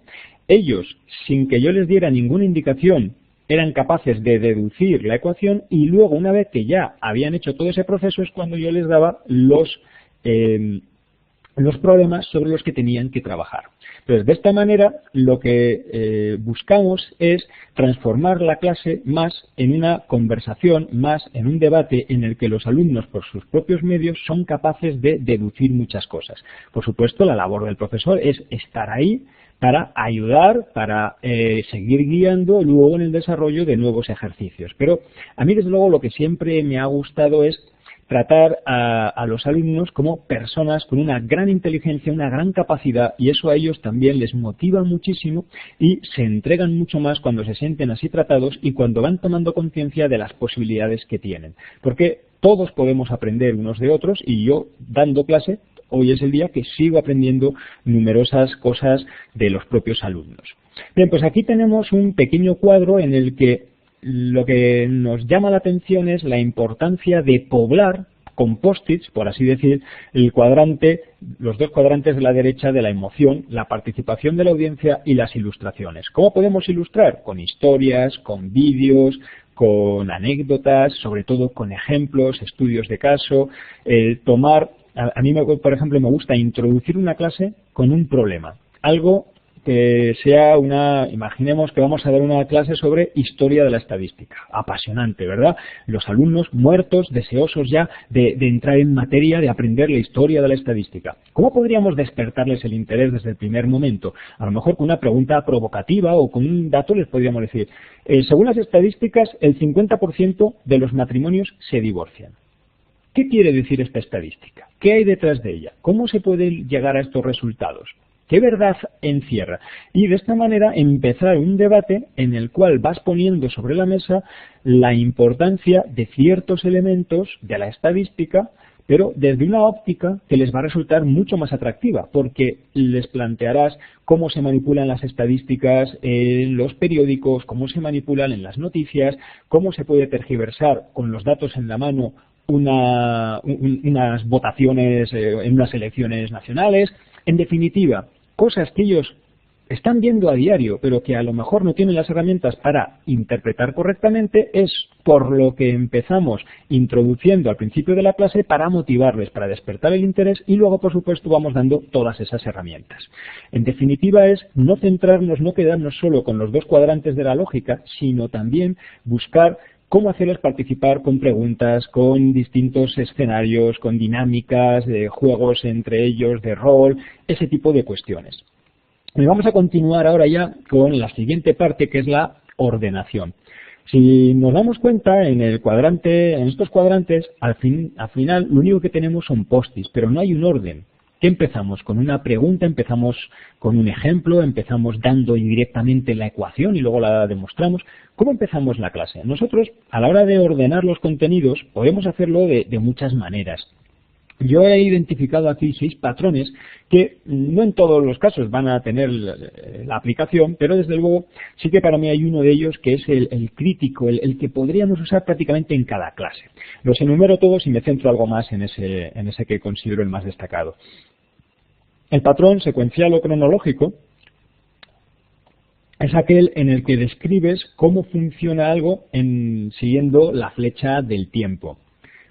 Ellos, sin que yo les diera ninguna indicación, eran capaces de deducir la ecuación y luego, una vez que ya habían hecho todo ese proceso, es cuando yo les daba los problemas sobre los que tenían que trabajar. Entonces, de esta manera, lo que buscamos es transformar la clase más en una conversación, más en un debate en el que los alumnos, por sus propios medios, son capaces de deducir muchas cosas. Por supuesto, la labor del profesor es estar ahí para ayudar, para seguir guiando luego en el desarrollo de nuevos ejercicios. Pero a mí, desde luego, lo que siempre me ha gustado es tratar a los alumnos como personas con una gran inteligencia, una gran capacidad, y eso a ellos también les motiva muchísimo y se entregan mucho más cuando se sienten así tratados y cuando van tomando conciencia de las posibilidades que tienen. Porque todos podemos aprender unos de otros y yo, dando clase, hoy es el día que sigo aprendiendo numerosas cosas de los propios alumnos. Bien, pues aquí tenemos un pequeño cuadro en el que lo que nos llama la atención es la importancia de poblar con post-its, por así decir, los dos cuadrantes de la derecha de la emoción, la participación de la audiencia y las ilustraciones. ¿Cómo podemos ilustrar? Con historias, con vídeos, con anécdotas, sobre todo con ejemplos, estudios de caso, a mí, por ejemplo, me gusta introducir una clase con un problema, algo que sea imaginemos que vamos a dar una clase sobre historia de la estadística. Apasionante, ¿verdad? Los alumnos muertos, deseosos ya de entrar en materia, de aprender la historia de la estadística. ¿Cómo podríamos despertarles el interés desde el primer momento? A lo mejor con una pregunta provocativa o con un dato les podríamos decir, según las estadísticas, el 50% de los matrimonios se divorcian. ¿Qué quiere decir esta estadística? ¿Qué hay detrás de ella? ¿Cómo se puede llegar a estos resultados? ¿Qué verdad encierra? Y de esta manera empezar un debate en el cual vas poniendo sobre la mesa la importancia de ciertos elementos de la estadística, pero desde una óptica que les va a resultar mucho más atractiva, porque les plantearás cómo se manipulan las estadísticas en los periódicos, cómo se manipulan en las noticias, cómo se puede tergiversar con los datos en la mano unas votaciones en unas elecciones nacionales. En definitiva, cosas que ellos están viendo a diario, pero que a lo mejor no tienen las herramientas para interpretar correctamente, es por lo que empezamos introduciendo al principio de la clase para motivarles, para despertar el interés y luego, por supuesto, vamos dando todas esas herramientas. En definitiva es no centrarnos, no quedarnos solo con los dos cuadrantes de la lógica, sino también buscar cómo hacerles participar con preguntas, con distintos escenarios, con dinámicas, de juegos entre ellos, de rol, ese tipo de cuestiones. Y vamos a continuar ahora ya con la siguiente parte, que es la ordenación. Si nos damos cuenta, en estos cuadrantes, al final lo único que tenemos son post-its, pero no hay un orden. ¿Qué empezamos? Con una pregunta, empezamos con un ejemplo, empezamos dando directamente la ecuación y luego la demostramos. ¿Cómo empezamos la clase? Nosotros, a la hora de ordenar los contenidos, podemos hacerlo de muchas maneras. Yo he identificado aquí 6 patrones que no en todos los casos van a tener la aplicación, pero desde luego sí que para mí hay uno de ellos que es el crítico, el que podríamos usar prácticamente en cada clase. Los enumero todos y me centro algo más en ese que considero el más destacado. El patrón secuencial o cronológico es aquel en el que describes cómo funciona algo siguiendo la flecha del tiempo.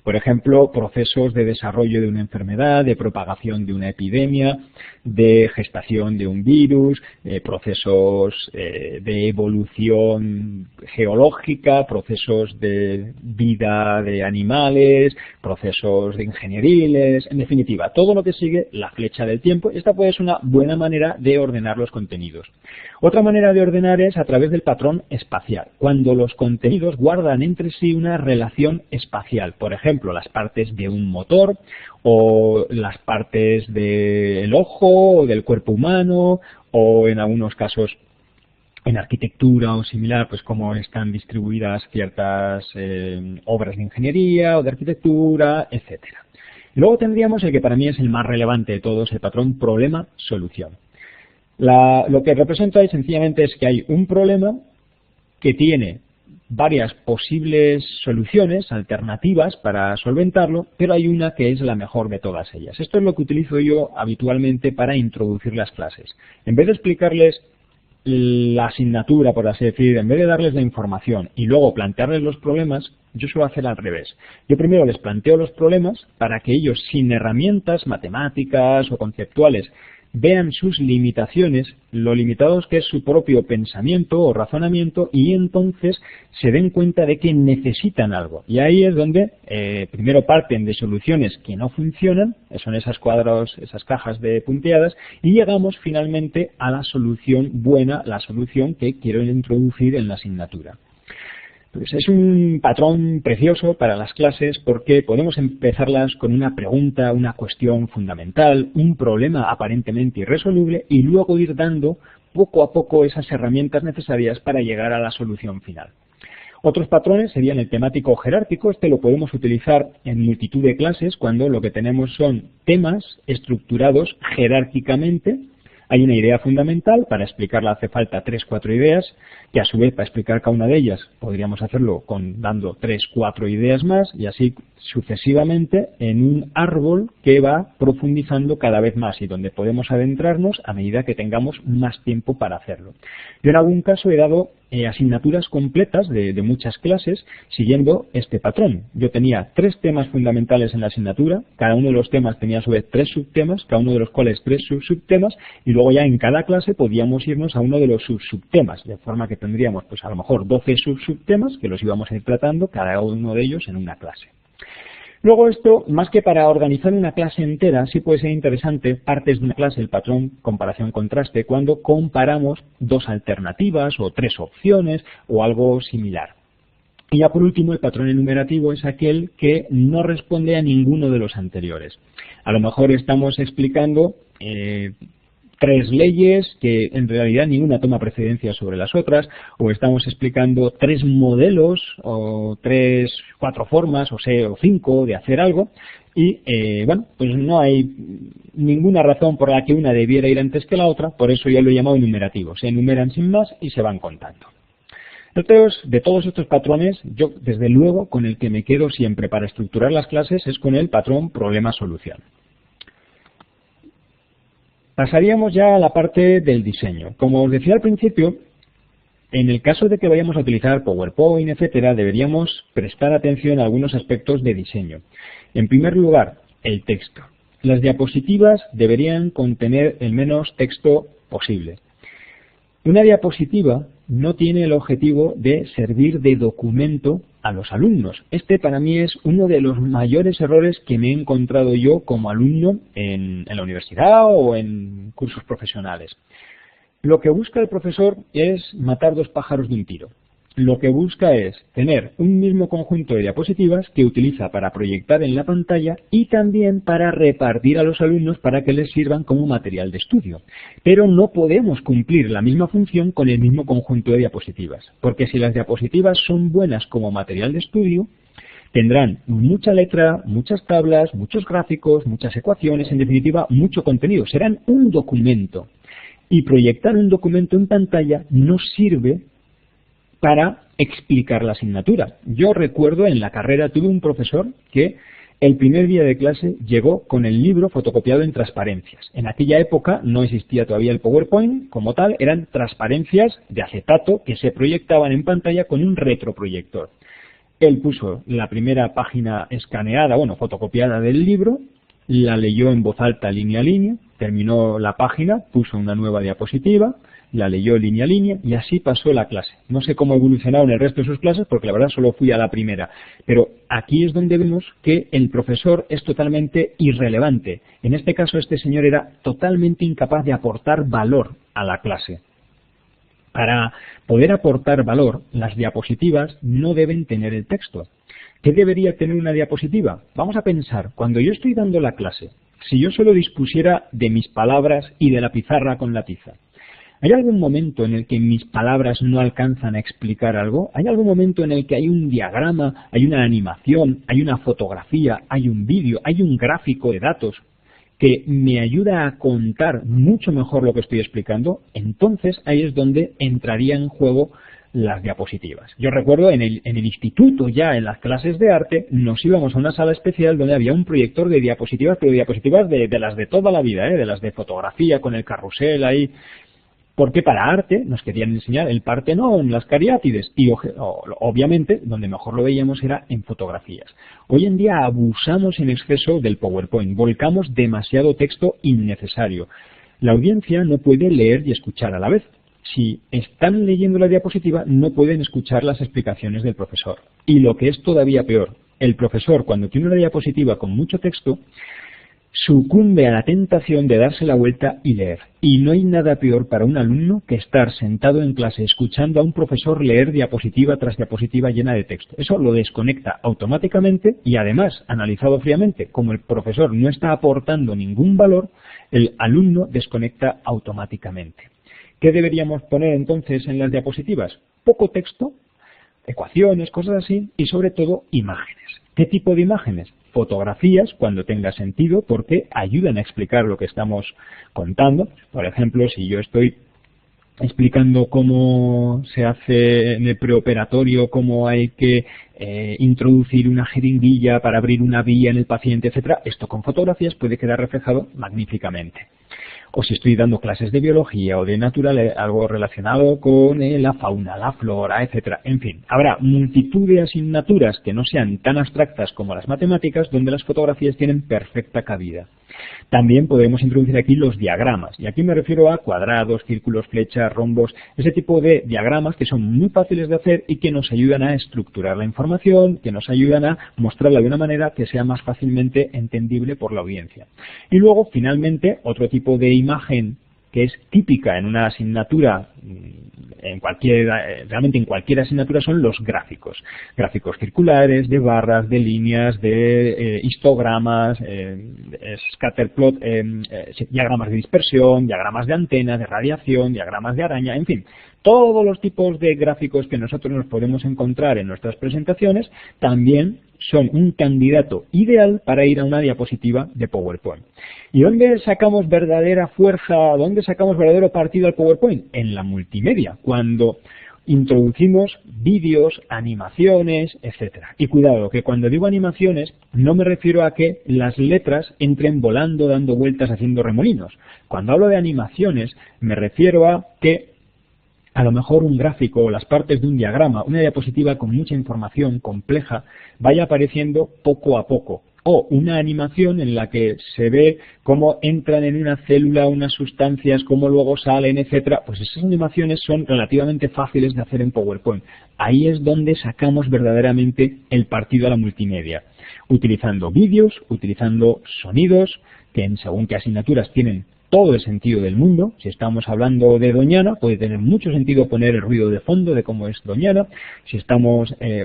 Por ejemplo, procesos de desarrollo de una enfermedad, de propagación de una epidemia, de gestación de un virus, procesos de evolución geológica, procesos de vida de animales, procesos de ingenieriles, en definitiva, todo lo que sigue la flecha del tiempo. Esta puede ser una buena manera de ordenar los contenidos. Otra manera de ordenar es a través del patrón espacial, cuando los contenidos guardan entre sí una relación espacial. Por ejemplo, las partes de un motor o las partes del ojo o del cuerpo humano o en algunos casos en arquitectura o similar, pues cómo están distribuidas ciertas obras de ingeniería o de arquitectura, etcétera. Luego tendríamos el que para mí es el más relevante de todos, el patrón problema-solución. Lo que representa ahí sencillamente es que hay un problema que tiene varias posibles soluciones, alternativas para solventarlo, pero hay una que es la mejor de todas ellas. Esto es lo que utilizo yo habitualmente para introducir las clases. En vez de explicarles la asignatura, por así decir, en vez de darles la información y luego plantearles los problemas, yo suelo hacer al revés. Yo primero les planteo los problemas para que ellos, sin herramientas matemáticas o conceptuales, vean sus limitaciones, lo limitados que es su propio pensamiento o razonamiento, y entonces se den cuenta de que necesitan algo. Y ahí es donde primero parten de soluciones que no funcionan, son esas cuadros, esas cajas de punteadas, y llegamos finalmente a la solución buena, la solución que quiero introducir en la asignatura. Pues es un patrón precioso para las clases porque podemos empezarlas con una pregunta, una cuestión fundamental, un problema aparentemente irresoluble y luego ir dando poco a poco esas herramientas necesarias para llegar a la solución final. Otros patrones serían el temático o jerárquico. Este lo podemos utilizar en multitud de clases cuando lo que tenemos son temas estructurados jerárquicamente. Hay una idea fundamental, para explicarla hace falta 3-4 ideas, que a su vez para explicar cada una de ellas podríamos hacerlo dando 3-4 ideas más y así sucesivamente en un árbol que va profundizando cada vez más y donde podemos adentrarnos a medida que tengamos más tiempo para hacerlo. Yo en algún caso he dado asignaturas completas de muchas clases siguiendo este patrón. Yo tenía 3 temas fundamentales en la asignatura, cada uno de los temas tenía a su vez 3 subtemas, cada uno de los cuales 3 subtemas, y luego ya en cada clase podíamos irnos a uno de los subtemas, de forma que tendríamos pues a lo mejor 12 subtemas que los íbamos a ir tratando cada uno de ellos en una clase. Luego esto, más que para organizar una clase entera, sí puede ser interesante partes de una clase, el patrón comparación-contraste, cuando comparamos 2 alternativas o 3 opciones o algo similar. Y ya por último, el patrón enumerativo es aquel que no responde a ninguno de los anteriores. A lo mejor estamos explicando 3 leyes que en realidad ninguna toma precedencia sobre las otras, o estamos explicando 3 modelos o 4 formas o 5 de hacer algo y bueno, pues no hay ninguna razón por la que una debiera ir antes que la otra, por eso ya lo he llamado enumerativo. Se enumeran sin más y se van contando. Entonces, de todos estos patrones, yo desde luego con el que me quedo siempre para estructurar las clases es con el patrón problema-solución. Pasaríamos ya a la parte del diseño. Como os decía al principio, en el caso de que vayamos a utilizar PowerPoint, etcétera, deberíamos prestar atención a algunos aspectos de diseño. En primer lugar, el texto. Las diapositivas deberían contener el menos texto posible. Una diapositiva no tiene el objetivo de servir de documento a los alumnos. Este para mí es uno de los mayores errores que me he encontrado yo como alumno en la universidad o en cursos profesionales. Lo que busca el profesor es matar 2 pájaros de un tiro. Lo que busca es tener un mismo conjunto de diapositivas que utiliza para proyectar en la pantalla y también para repartir a los alumnos para que les sirvan como material de estudio. Pero no podemos cumplir la misma función con el mismo conjunto de diapositivas, porque si las diapositivas son buenas como material de estudio, tendrán mucha letra, muchas tablas, muchos gráficos, muchas ecuaciones, en definitiva, mucho contenido. Serán un documento. Y proyectar un documento en pantalla no sirve para explicar la asignatura. Yo recuerdo en la carrera tuve un profesor que el primer día de clase llegó con el libro fotocopiado en transparencias. En aquella época no existía todavía el PowerPoint como tal, eran transparencias de acetato que se proyectaban en pantalla con un retroproyector. Él puso la primera página escaneada, bueno, fotocopiada del libro, la leyó en voz alta línea a línea, terminó la página, puso una nueva diapositiva, la leyó línea a línea y así pasó la clase. No sé cómo evolucionaron el resto de sus clases porque la verdad solo fui a la primera. Pero aquí es donde vemos que el profesor es totalmente irrelevante. En este caso este señor era totalmente incapaz de aportar valor a la clase. Para poder aportar valor, las diapositivas no deben tener el texto. ¿Qué debería tener una diapositiva? Vamos a pensar, cuando yo estoy dando la clase, si yo solo dispusiera de mis palabras y de la pizarra con la tiza, ¿hay algún momento en el que mis palabras no alcanzan a explicar algo? ¿Hay algún momento en el que hay un diagrama, hay una animación, hay una fotografía, hay un vídeo, hay un gráfico de datos que me ayuda a contar mucho mejor lo que estoy explicando? Entonces ahí es donde entraría en juego las diapositivas. Yo recuerdo en el instituto, ya en las clases de arte, nos íbamos a una sala especial donde había un proyector de diapositivas, pero diapositivas de las de toda la vida, de las de fotografía con el carrusel ahí. Porque para arte nos querían enseñar el Partenón, las Cariátides, y obviamente donde mejor lo veíamos era en fotografías. Hoy en día abusamos en exceso del PowerPoint, volcamos demasiado texto innecesario. La audiencia no puede leer y escuchar a la vez. Si están leyendo la diapositiva, no pueden escuchar las explicaciones del profesor. Y lo que es todavía peor, el profesor, cuando tiene una diapositiva con mucho texto, sucumbe a la tentación de darse la vuelta y leer. Y no hay nada peor para un alumno que estar sentado en clase escuchando a un profesor leer diapositiva tras diapositiva llena de texto. Eso lo desconecta automáticamente y además, analizado fríamente, como el profesor no está aportando ningún valor, el alumno desconecta automáticamente. ¿Qué deberíamos poner entonces en las diapositivas? Poco texto, ecuaciones, cosas así, y sobre todo imágenes. ¿Qué tipo de imágenes? Fotografías, cuando tenga sentido, porque ayudan a explicar lo que estamos contando. Por ejemplo, si yo estoy explicando cómo se hace en el preoperatorio, cómo hay que introducir una jeringuilla para abrir una vía en el paciente, etcétera, esto con fotografías puede quedar reflejado magníficamente. O si estoy dando clases de biología o de algo relacionado con la fauna, la flora, etcétera. En fin, habrá multitud de asignaturas que no sean tan abstractas como las matemáticas, donde las fotografías tienen perfecta cabida. También podemos introducir aquí los diagramas, y aquí me refiero a cuadrados, círculos, flechas, rombos, ese tipo de diagramas que son muy fáciles de hacer y que nos ayudan a estructurar la información, que nos ayudan a mostrarla de una manera que sea más fácilmente entendible por la audiencia. Y luego, finalmente, otro tipo de imagen que es típica en una asignatura, realmente en cualquier asignatura, son los gráficos. Gráficos circulares, de barras, de líneas, de histogramas, scatterplot, diagramas de dispersión, diagramas de antena, de radiación, diagramas de araña, en fin. Todos los tipos de gráficos que nosotros nos podemos encontrar en nuestras presentaciones también son un candidato ideal para ir a una diapositiva de PowerPoint. ¿Y dónde sacamos verdadera fuerza, dónde sacamos verdadero partido al PowerPoint? En la multimedia, cuando introducimos vídeos, animaciones, etcétera. Y cuidado, que cuando digo animaciones no me refiero a que las letras entren volando, dando vueltas, haciendo remolinos. Cuando hablo de animaciones me refiero a que a lo mejor un gráfico o las partes de un diagrama, una diapositiva con mucha información compleja, vaya apareciendo poco a poco. O una animación en la que se ve cómo entran en una célula unas sustancias, cómo luego salen, etcétera. Pues esas animaciones son relativamente fáciles de hacer en PowerPoint. Ahí es donde sacamos verdaderamente el partido a la multimedia. Utilizando vídeos, utilizando sonidos, que en según qué asignaturas tienen todo el sentido del mundo. Si estamos hablando de Doñana, puede tener mucho sentido poner el ruido de fondo de cómo es Doñana. Si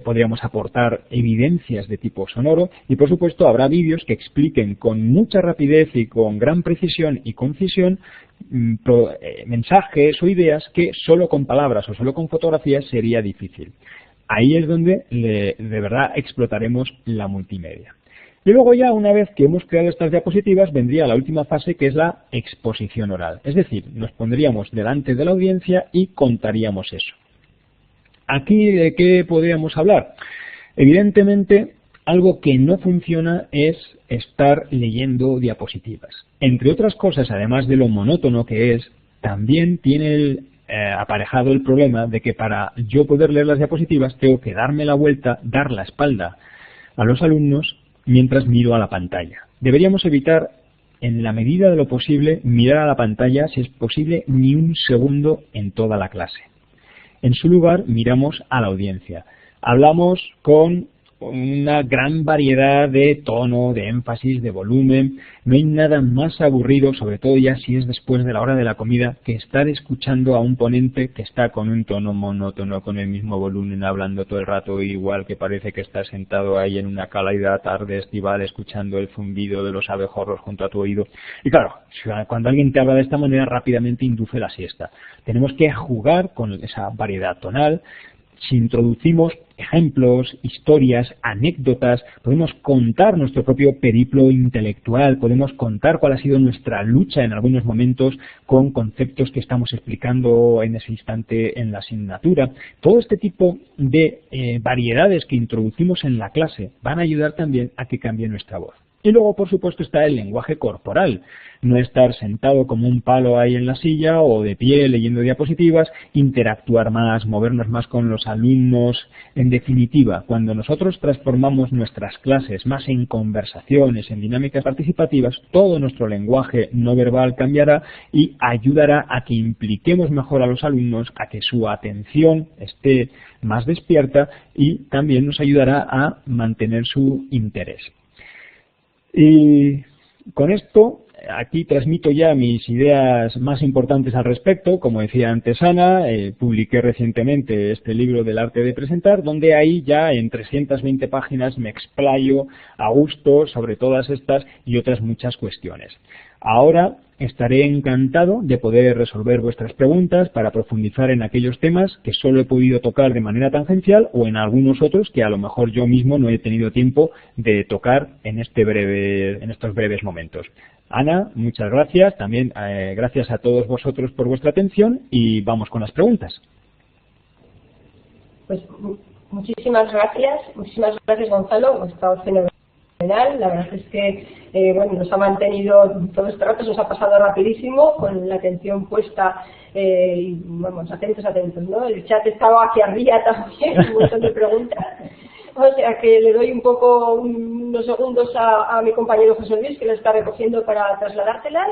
podríamos aportar evidencias de tipo sonoro. Y por supuesto habrá vídeos que expliquen con mucha rapidez y con gran precisión y concisión mensajes o ideas que solo con palabras o solo con fotografías sería difícil. Ahí es donde de verdad explotaremos la multimedia. Y luego ya, una vez que hemos creado estas diapositivas, vendría la última fase, que es la exposición oral. Es decir, nos pondríamos delante de la audiencia y contaríamos eso. ¿Aquí de qué podríamos hablar? Evidentemente, algo que no funciona es estar leyendo diapositivas. Entre otras cosas, además de lo monótono que es, también tiene aparejado el problema de que para yo poder leer las diapositivas tengo que darme la vuelta, dar la espalda a los alumnos mientras miro a la pantalla. Deberíamos evitar, en la medida de lo posible, mirar a la pantalla, si es posible, ni un segundo en toda la clase. En su lugar, miramos a la audiencia. Hablamos con una gran variedad de tono, de énfasis, de volumen. No hay nada más aburrido, sobre todo ya si es después de la hora de la comida, que estar escuchando a un ponente que está con un tono monótono, con el mismo volumen, hablando todo el rato igual, que parece que está sentado ahí en una cálida tarde estival escuchando el zumbido de los abejorros junto a tu oído. Y claro, cuando alguien te habla de esta manera, rápidamente induce la siesta. Tenemos que jugar con esa variedad tonal. Si introducimos ejemplos, historias, anécdotas, podemos contar nuestro propio periplo intelectual, podemos contar cuál ha sido nuestra lucha en algunos momentos con conceptos que estamos explicando en ese instante en la asignatura. Todo este tipo de variedades que introducimos en la clase van a ayudar también a que cambie nuestra voz. Y luego, por supuesto, está el lenguaje corporal. No estar sentado como un palo ahí en la silla o de pie leyendo diapositivas, interactuar más, movernos más con los alumnos. En definitiva, cuando nosotros transformamos nuestras clases más en conversaciones, en dinámicas participativas, todo nuestro lenguaje no verbal cambiará y ayudará a que impliquemos mejor a los alumnos, a que su atención esté más despierta y también nos ayudará a mantener su interés. Y con esto aquí transmito ya mis ideas más importantes al respecto. Como decía antes Ana, publiqué recientemente este libro del arte de presentar, donde ahí ya en 320 páginas me explayo a gusto sobre todas estas y otras muchas cuestiones. Ahora estaré encantado de poder resolver vuestras preguntas para profundizar en aquellos temas que solo he podido tocar de manera tangencial o en algunos otros que a lo mejor yo mismo no he tenido tiempo de tocar en estos breves momentos. Ana, muchas gracias. También gracias a todos vosotros por vuestra atención y vamos con las preguntas. Pues muchísimas gracias Gonzalo, ha estado fenomenal. La verdad es que bueno, nos ha mantenido todo este rato, nos ha pasado rapidísimo con la atención puesta y vamos, atentos, ¿no? El chat estaba aquí arriba también, un montón de preguntas. O sea que le doy un poco unos segundos a mi compañero José Luis, que lo está recogiendo para trasladártelas.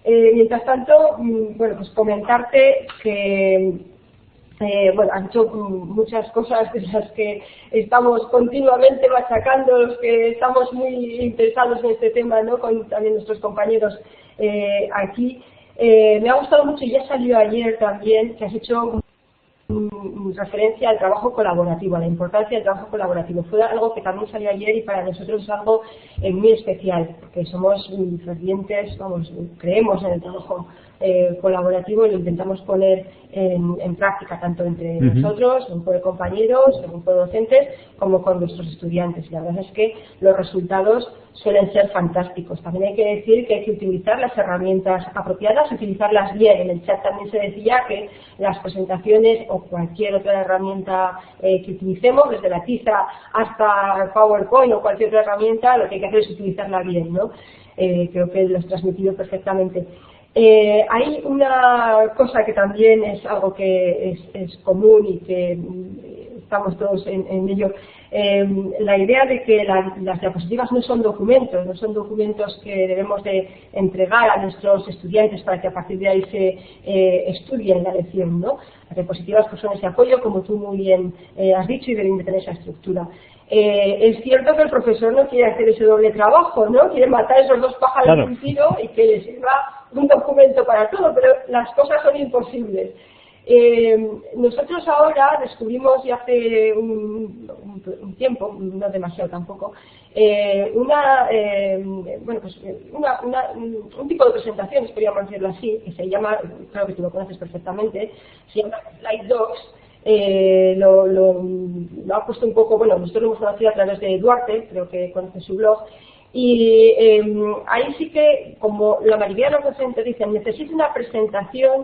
Mientras tanto, bueno, pues comentarte que bueno, han hecho muchas cosas de las que estamos continuamente machacando, los que estamos muy interesados en este tema, ¿no? Con también nuestros compañeros aquí. Me ha gustado mucho, y ya salió ayer también, que has hecho referencia al trabajo colaborativo, a la importancia del trabajo colaborativo. Fue algo que también salió ayer y para nosotros es algo muy especial, porque somos fervientes, vamos, creemos en el trabajo colaborativo y lo intentamos poner en práctica tanto entre nosotros, un grupo de compañeros, un grupo de docentes, como con nuestros estudiantes. La verdad es que los resultados suelen ser fantásticos. También hay que decir que hay que utilizar las herramientas apropiadas, utilizarlas bien. En el chat también se decía que las presentaciones o cualquier otra herramienta que utilicemos, desde la tiza hasta PowerPoint o cualquier otra herramienta, lo que hay que hacer es utilizarla bien, ¿no? Creo que lo has transmitido perfectamente. Hay una cosa que también es algo que es común y que estamos todos en ello. La idea de que las diapositivas no son documentos que debemos de entregar a nuestros estudiantes para que a partir de ahí se estudien la lección, ¿no? Las diapositivas pues son ese apoyo, como tú muy bien has dicho, y deben de tener esa estructura. Es cierto que el profesor no quiere hacer ese doble trabajo, ¿no? Quiere matar esos dos pájaros de un tiro y que le sirva un documento para todo, pero las cosas son imposibles. Nosotros ahora descubrimos ya hace un tiempo, no demasiado tampoco, bueno, pues un tipo de presentaciones, podríamos decirlo así, que se llama, creo que tú lo conoces perfectamente, se llama Slide Docs. Lo ha puesto un poco, bueno, nosotros lo hemos conocido a través de Duarte, creo que conoce su blog, y ahí sí que, como la mayoría de los docentes dicen, necesito una presentación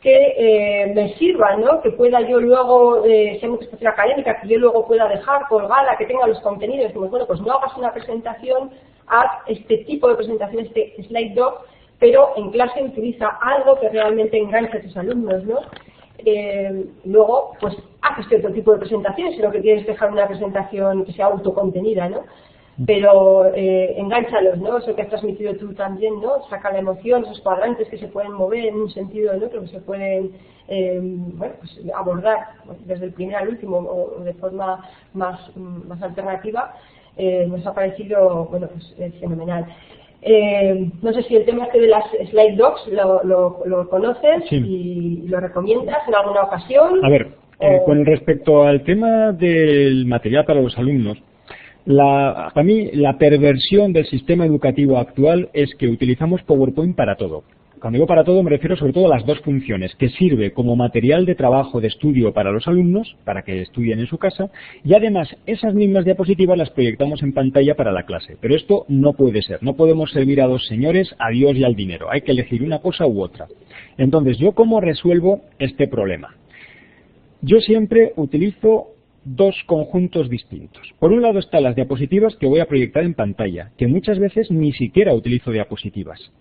que me sirva, ¿no? Que pueda yo luego, sea una presentación académica, que yo luego pueda dejar colgada, que tenga los contenidos. Pues bueno, pues no hagas una presentación, haz este tipo de presentación, este slide doc, pero en clase utiliza algo que realmente enganche a tus alumnos, ¿no? Luego, pues haces otro tipo de presentaciones si lo que quieres es dejar una presentación que sea autocontenida, ¿no? Pero engánchalos, ¿no? Eso que has transmitido tú también, ¿no? Saca la emoción, esos cuadrantes que se pueden mover en un sentido, ¿no? Que se pueden bueno, pues abordar desde el primer al último o de forma más alternativa. Nos ha parecido, bueno, pues fenomenal. No sé si el tema este de las slide docs lo conoces, sí, y lo recomiendas en alguna ocasión. A ver, con respecto al tema del material para los alumnos, para mí la perversión del sistema educativo actual es que utilizamos PowerPoint para todo. Cuando digo para todo me refiero sobre todo a las dos funciones, que sirve como material de trabajo, de estudio para los alumnos, para que estudien en su casa, y además esas mismas diapositivas las proyectamos en pantalla para la clase. Pero esto no puede ser, no podemos servir a dos señores, a Dios y al dinero, hay que elegir una cosa u otra. Entonces, ¿yo cómo resuelvo este problema? Yo siempre utilizo dos conjuntos distintos. Por un lado están las diapositivas que voy a proyectar en pantalla, que muchas veces ni siquiera utilizo diapositivas.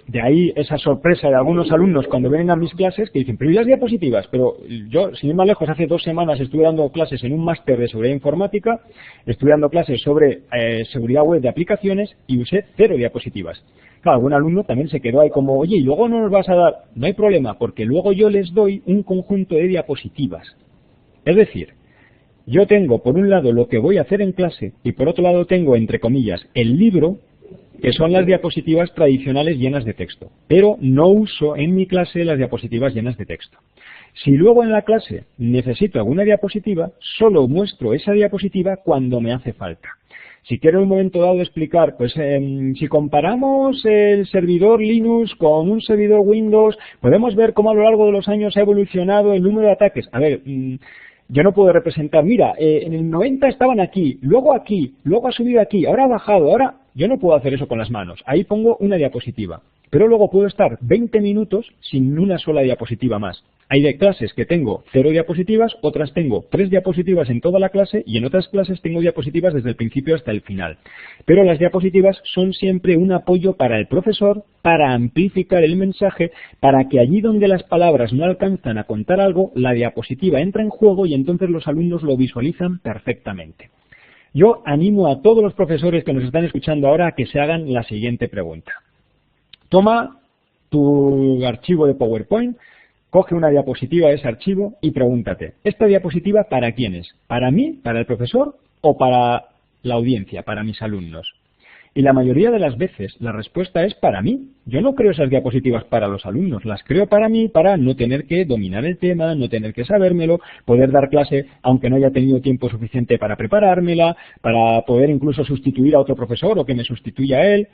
De ahí esa sorpresa de algunos alumnos cuando vienen a mis clases que dicen, pero ¿y las diapositivas? Pero yo, sin ir más lejos, hace 2 semanas estuve dando clases en un máster de seguridad informática, estuve dando clases sobre seguridad web de aplicaciones y usé 0 diapositivas. Claro, algún alumno también se quedó ahí como, oye, ¿y luego no nos vas a dar? No hay problema, porque luego yo les doy un conjunto de diapositivas. Es decir, yo tengo por un lado lo que voy a hacer en clase y por otro lado tengo, entre comillas, el libro que son las diapositivas tradicionales llenas de texto, pero no uso en mi clase las diapositivas llenas de texto. Si luego en la clase necesito alguna diapositiva, solo muestro esa diapositiva cuando me hace falta. Si quiero en un momento dado explicar, pues si comparamos el servidor Linux con un servidor Windows, podemos ver cómo a lo largo de los años ha evolucionado el número de ataques. A ver, yo no puedo representar, mira, en el 90 estaban aquí, luego ha subido aquí, ahora ha bajado, ahora... Yo no puedo hacer eso con las manos. Ahí pongo una diapositiva. Pero luego puedo estar 20 minutos sin una sola diapositiva más. Hay de clases que tengo 0 diapositivas, otras tengo 3 diapositivas en toda la clase y en otras clases tengo diapositivas desde el principio hasta el final. Pero las diapositivas son siempre un apoyo para el profesor, para amplificar el mensaje, para que allí donde las palabras no alcanzan a contar algo, la diapositiva entra en juego y entonces los alumnos lo visualizan perfectamente. Yo animo a todos los profesores que nos están escuchando ahora a que se hagan la siguiente pregunta. Toma tu archivo de PowerPoint, coge una diapositiva de ese archivo y pregúntate, ¿esta diapositiva para quién es? ¿Para mí, para el profesor o para la audiencia, para mis alumnos? Y la mayoría de las veces la respuesta es para mí. Yo no creo esas diapositivas para los alumnos, las creo para mí, para no tener que dominar el tema, no tener que sabérmelo, poder dar clase aunque no haya tenido tiempo suficiente para preparármela, para poder incluso sustituir a otro profesor o que me sustituya a él.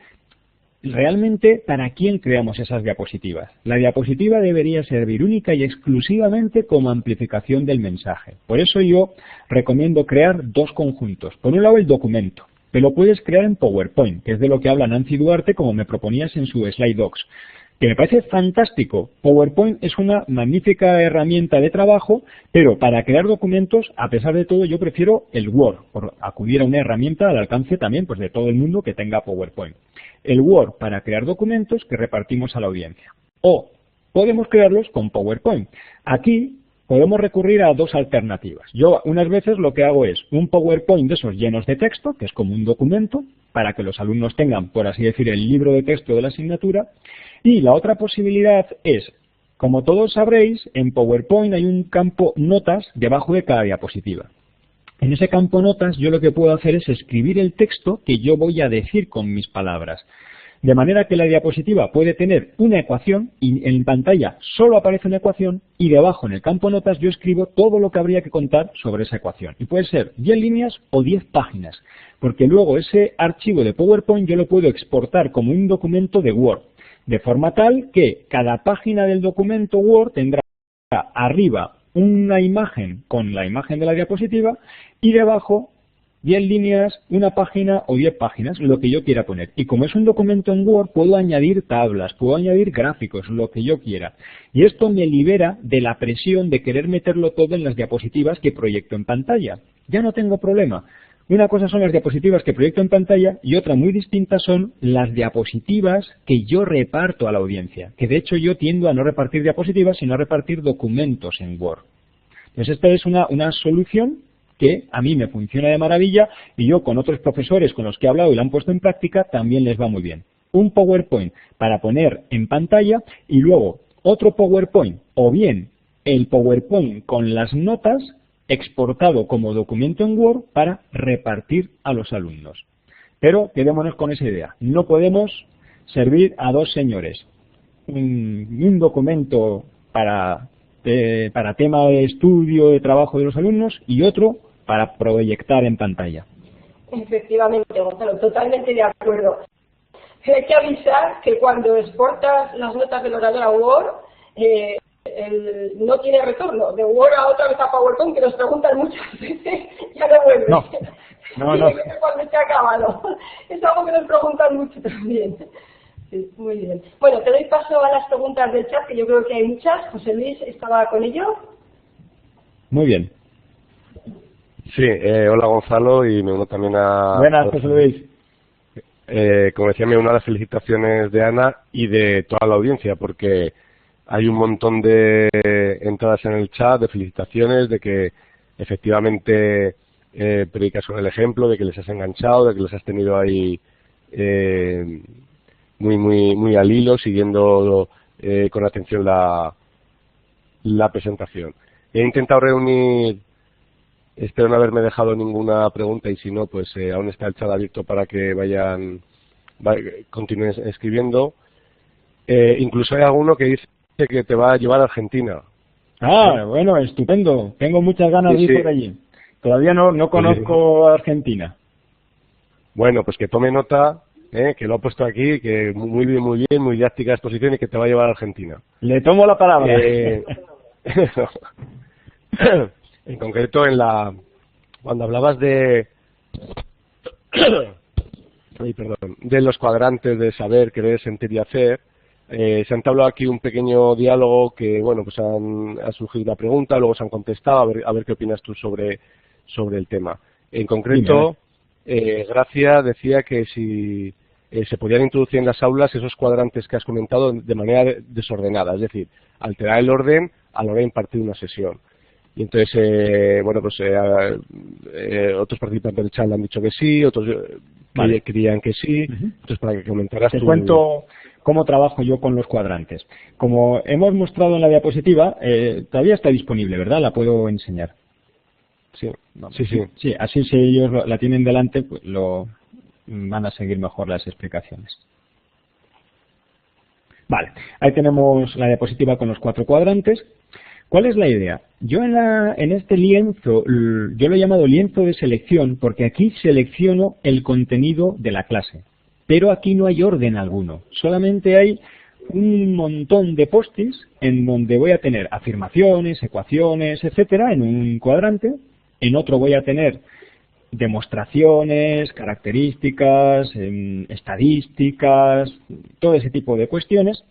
Realmente, ¿para quién creamos esas diapositivas? La diapositiva debería servir única y exclusivamente como amplificación del mensaje. Por eso yo recomiendo crear 2 conjuntos. Por un lado, el documento. Te lo puedes crear en PowerPoint, que es de lo que habla Nancy Duarte, como me proponías en su Slide Docs, que me parece fantástico. PowerPoint es una magnífica herramienta de trabajo, pero para crear documentos, a pesar de todo, yo prefiero el Word, por acudir a una herramienta al alcance también pues de todo el mundo que tenga PowerPoint. El Word para crear documentos que repartimos a la audiencia. O podemos crearlos con PowerPoint. Aquí podemos recurrir a 2 alternativas. Yo unas veces lo que hago es un PowerPoint de esos llenos de texto, que es como un documento, para que los alumnos tengan, por así decir, el libro de texto de la asignatura. Y la otra posibilidad es, como todos sabréis, en PowerPoint hay un campo notas debajo de cada diapositiva. En ese campo notas yo lo que puedo hacer es escribir el texto que yo voy a decir con mis palabras. De manera que la diapositiva puede tener una ecuación y en pantalla solo aparece una ecuación y debajo en el campo notas yo escribo todo lo que habría que contar sobre esa ecuación. Y puede ser 10 líneas o 10 páginas, porque luego ese archivo de PowerPoint yo lo puedo exportar como un documento de Word, de forma tal que cada página del documento Word tendrá arriba una imagen con la imagen de la diapositiva y debajo 10 líneas, una página o 10 páginas, lo que yo quiera poner. Y como es un documento en Word, puedo añadir tablas, puedo añadir gráficos, lo que yo quiera. Y esto me libera de la presión de querer meterlo todo en las diapositivas que proyecto en pantalla. Ya no tengo problema. Una cosa son las diapositivas que proyecto en pantalla y otra muy distinta son las diapositivas que yo reparto a la audiencia. Que de hecho yo tiendo a no repartir diapositivas, sino a repartir documentos en Word. Entonces esta es una solución que a mí me funciona de maravilla y yo con otros profesores con los que he hablado y lo han puesto en práctica también les va muy bien. Un PowerPoint para poner en pantalla y luego otro PowerPoint o bien el PowerPoint con las notas exportado como documento en Word para repartir a los alumnos. Pero quedémonos con esa idea. No podemos servir a 2 señores. Un documento para tema de estudio, de trabajo de los alumnos y otro para proyectar en pantalla. Efectivamente, Gonzalo, totalmente de acuerdo. Hay que avisar que cuando exportas las notas del orador a Word, no tiene retorno. De Word a otra vez a PowerPoint, que nos preguntan muchas veces, ya devuelve. No. Cuando se ha acabado. Es algo que nos preguntan mucho también. Sí, muy bien. Bueno, te doy paso a las preguntas del chat, que yo creo que hay muchas. José Luis estaba con ello. Muy bien. Sí, hola Gonzalo y me uno también a... Buenas, José Luis. Como decía, me uno a las felicitaciones de Ana y de toda la audiencia, porque hay un montón de entradas en el chat, de felicitaciones, de que efectivamente predicas con el ejemplo, de que les has enganchado, de que les has tenido ahí muy al hilo, siguiendo con atención la presentación. He intentado reunir, espero no haberme dejado ninguna pregunta y si no, pues aún está el chat abierto para que vayan continúes escribiendo. Incluso hay alguno que dice que te va a llevar a Argentina. Ah, bueno, estupendo. Tengo muchas ganas de ir por allí. Todavía no conozco Argentina. Bueno, pues que tome nota, que lo ha puesto aquí, que muy bien, muy didáctica exposición y que te va a llevar a Argentina. Le tomo la palabra. En concreto, cuando hablabas de los cuadrantes de saber, querer, sentir y hacer, se han entablado aquí un pequeño diálogo que, bueno, pues ha surgido una pregunta, luego se han contestado, a ver qué opinas tú sobre el tema. En concreto, Gracia decía que si se podían introducir en las aulas esos cuadrantes que has comentado de manera desordenada, es decir, alterar el orden a la hora de impartir una sesión. Y entonces, bueno, pues otros participantes del chat le han dicho que sí, otros creían que sí. Entonces, para que comentaras Te cuento cómo trabajo yo con los cuadrantes. Como hemos mostrado en la diapositiva, todavía está disponible, ¿verdad? La puedo enseñar. Sí, sí, así si ellos la tienen delante, pues van a seguir mejor las explicaciones. Vale, ahí tenemos la diapositiva con los 4 cuadrantes. ¿Cuál es la idea? Yo en este lienzo, yo lo he llamado lienzo de selección porque aquí selecciono el contenido de la clase. Pero aquí no hay orden alguno, solamente hay un montón de post-its en donde voy a tener afirmaciones, ecuaciones, etcétera, en un cuadrante. En otro voy a tener demostraciones, características, estadísticas, todo ese tipo de cuestiones.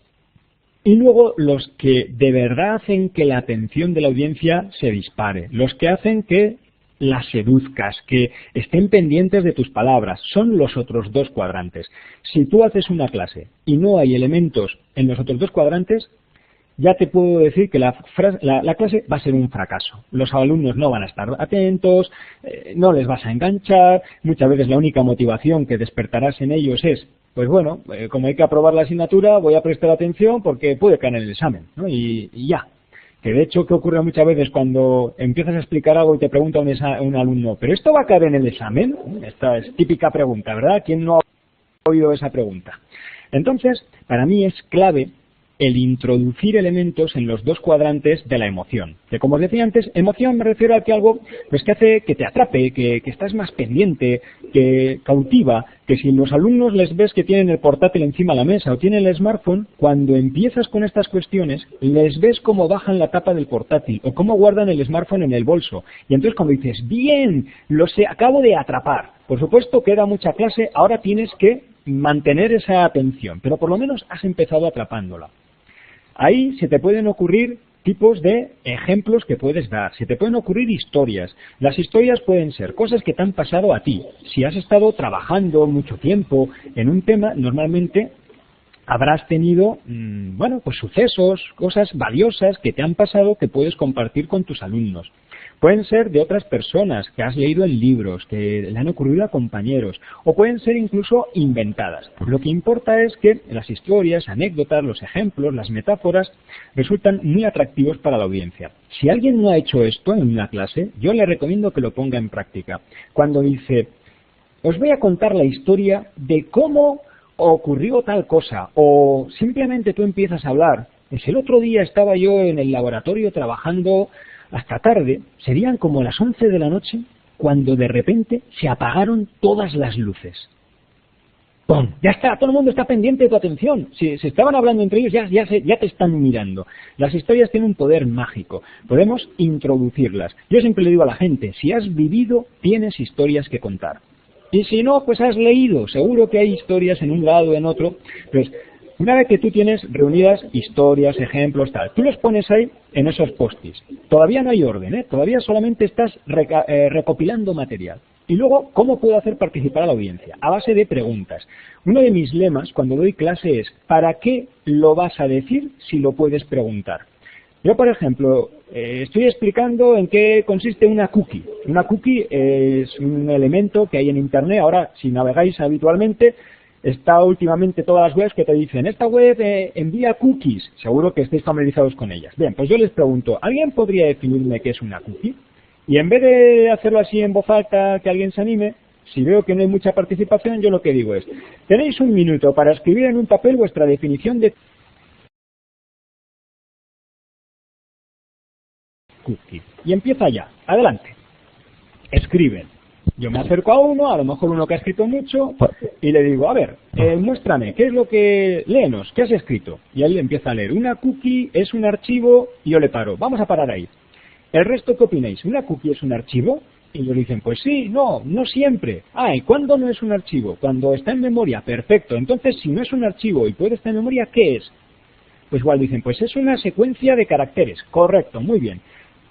Y luego los que de verdad hacen que la atención de la audiencia se dispare, los que hacen que la seduzcas, que estén pendientes de tus palabras, son los otros 2 cuadrantes. Si tú haces una clase y no hay elementos en los otros 2 cuadrantes, ya te puedo decir que la clase va a ser un fracaso. Los alumnos no van a estar atentos, no les vas a enganchar, muchas veces la única motivación que despertarás en ellos es, pues bueno, como hay que aprobar la asignatura, voy a prestar atención porque puede caer en el examen, ¿no? Y ya. Que de hecho, ¿qué ocurre muchas veces cuando empiezas a explicar algo y te pregunta un alumno, ¿pero esto va a caer en el examen? Esta es típica pregunta, ¿verdad? ¿Quién no ha oído esa pregunta? Entonces, para mí es clave el introducir elementos en los 2 cuadrantes de la emoción. Que como os decía antes, emoción me refiero a que algo pues, que hace que te atrape, que estás más pendiente, que cautiva, que si los alumnos les ves que tienen el portátil encima de la mesa o tienen el smartphone, cuando empiezas con estas cuestiones, les ves cómo bajan la tapa del portátil o cómo guardan el smartphone en el bolso. Y entonces cuando dices, bien, acabo de atrapar. Por supuesto, queda mucha clase, ahora tienes que mantener esa atención, pero por lo menos has empezado atrapándola. Ahí se te pueden ocurrir tipos de ejemplos que puedes dar, se te pueden ocurrir historias. Las historias pueden ser cosas que te han pasado a ti. Si has estado trabajando mucho tiempo en un tema, normalmente habrás tenido, bueno, pues sucesos, cosas valiosas que te han pasado que puedes compartir con tus alumnos. Pueden ser de otras personas que has leído en libros, que le han ocurrido a compañeros, o pueden ser incluso inventadas. Lo que importa es que las historias, anécdotas, los ejemplos, las metáforas resultan muy atractivos para la audiencia. Si alguien no ha hecho esto en una clase, yo le recomiendo que lo ponga en práctica. Cuando dice, os voy a contar la historia de cómo ocurrió tal cosa, o simplemente tú empiezas a hablar, pues el otro día estaba yo en el laboratorio trabajando hasta tarde, serían como las 11 de la noche, cuando de repente se apagaron todas las luces. ¡Pum! Ya está, todo el mundo está pendiente de tu atención. Si se estaban hablando entre ellos, ya te están mirando. Las historias tienen un poder mágico. Podemos introducirlas. Yo siempre le digo a la gente, si has vivido, tienes historias que contar. Y si no, pues has leído. Seguro que hay historias en un lado, en otro. Pues una vez que tú tienes reunidas historias, ejemplos, tal, tú los pones ahí en esos post-its. Todavía no hay orden, todavía solamente estás recopilando material. Y luego, ¿cómo puedo hacer participar a la audiencia? A base de preguntas. Uno de mis lemas cuando doy clase es, ¿para qué lo vas a decir si lo puedes preguntar? Yo, por ejemplo, estoy explicando en qué consiste una cookie. Una cookie es un elemento que hay en Internet. Ahora, si navegáis habitualmente, está últimamente todas las webs que te dicen, esta web envía cookies. Seguro que estáis familiarizados con ellas. Bien, pues yo les pregunto, ¿alguien podría definirme qué es una cookie? Y en vez de hacerlo así en voz alta, que alguien se anime, Si veo que no hay mucha participación, yo lo que digo es, tenéis un minuto para escribir en un papel vuestra definición de cookie. Y empieza ya, adelante. Escriben. Yo me acerco a uno, a lo mejor uno que ha escrito mucho, y le digo, a ver, muéstrame, ¿qué es lo que... léenos, ¿qué has escrito? Y él empieza a leer, una cookie es un archivo, y yo le paro, vamos a parar ahí. ¿El resto qué opináis? ¿Una cookie es un archivo? Y ellos dicen, pues sí, no siempre. Ah, ¿y cuándo no es un archivo? Cuando está en memoria, perfecto. Entonces, si no es un archivo y puede estar en memoria, ¿qué es? Pues igual dicen, pues es una secuencia de caracteres. Correcto, muy bien.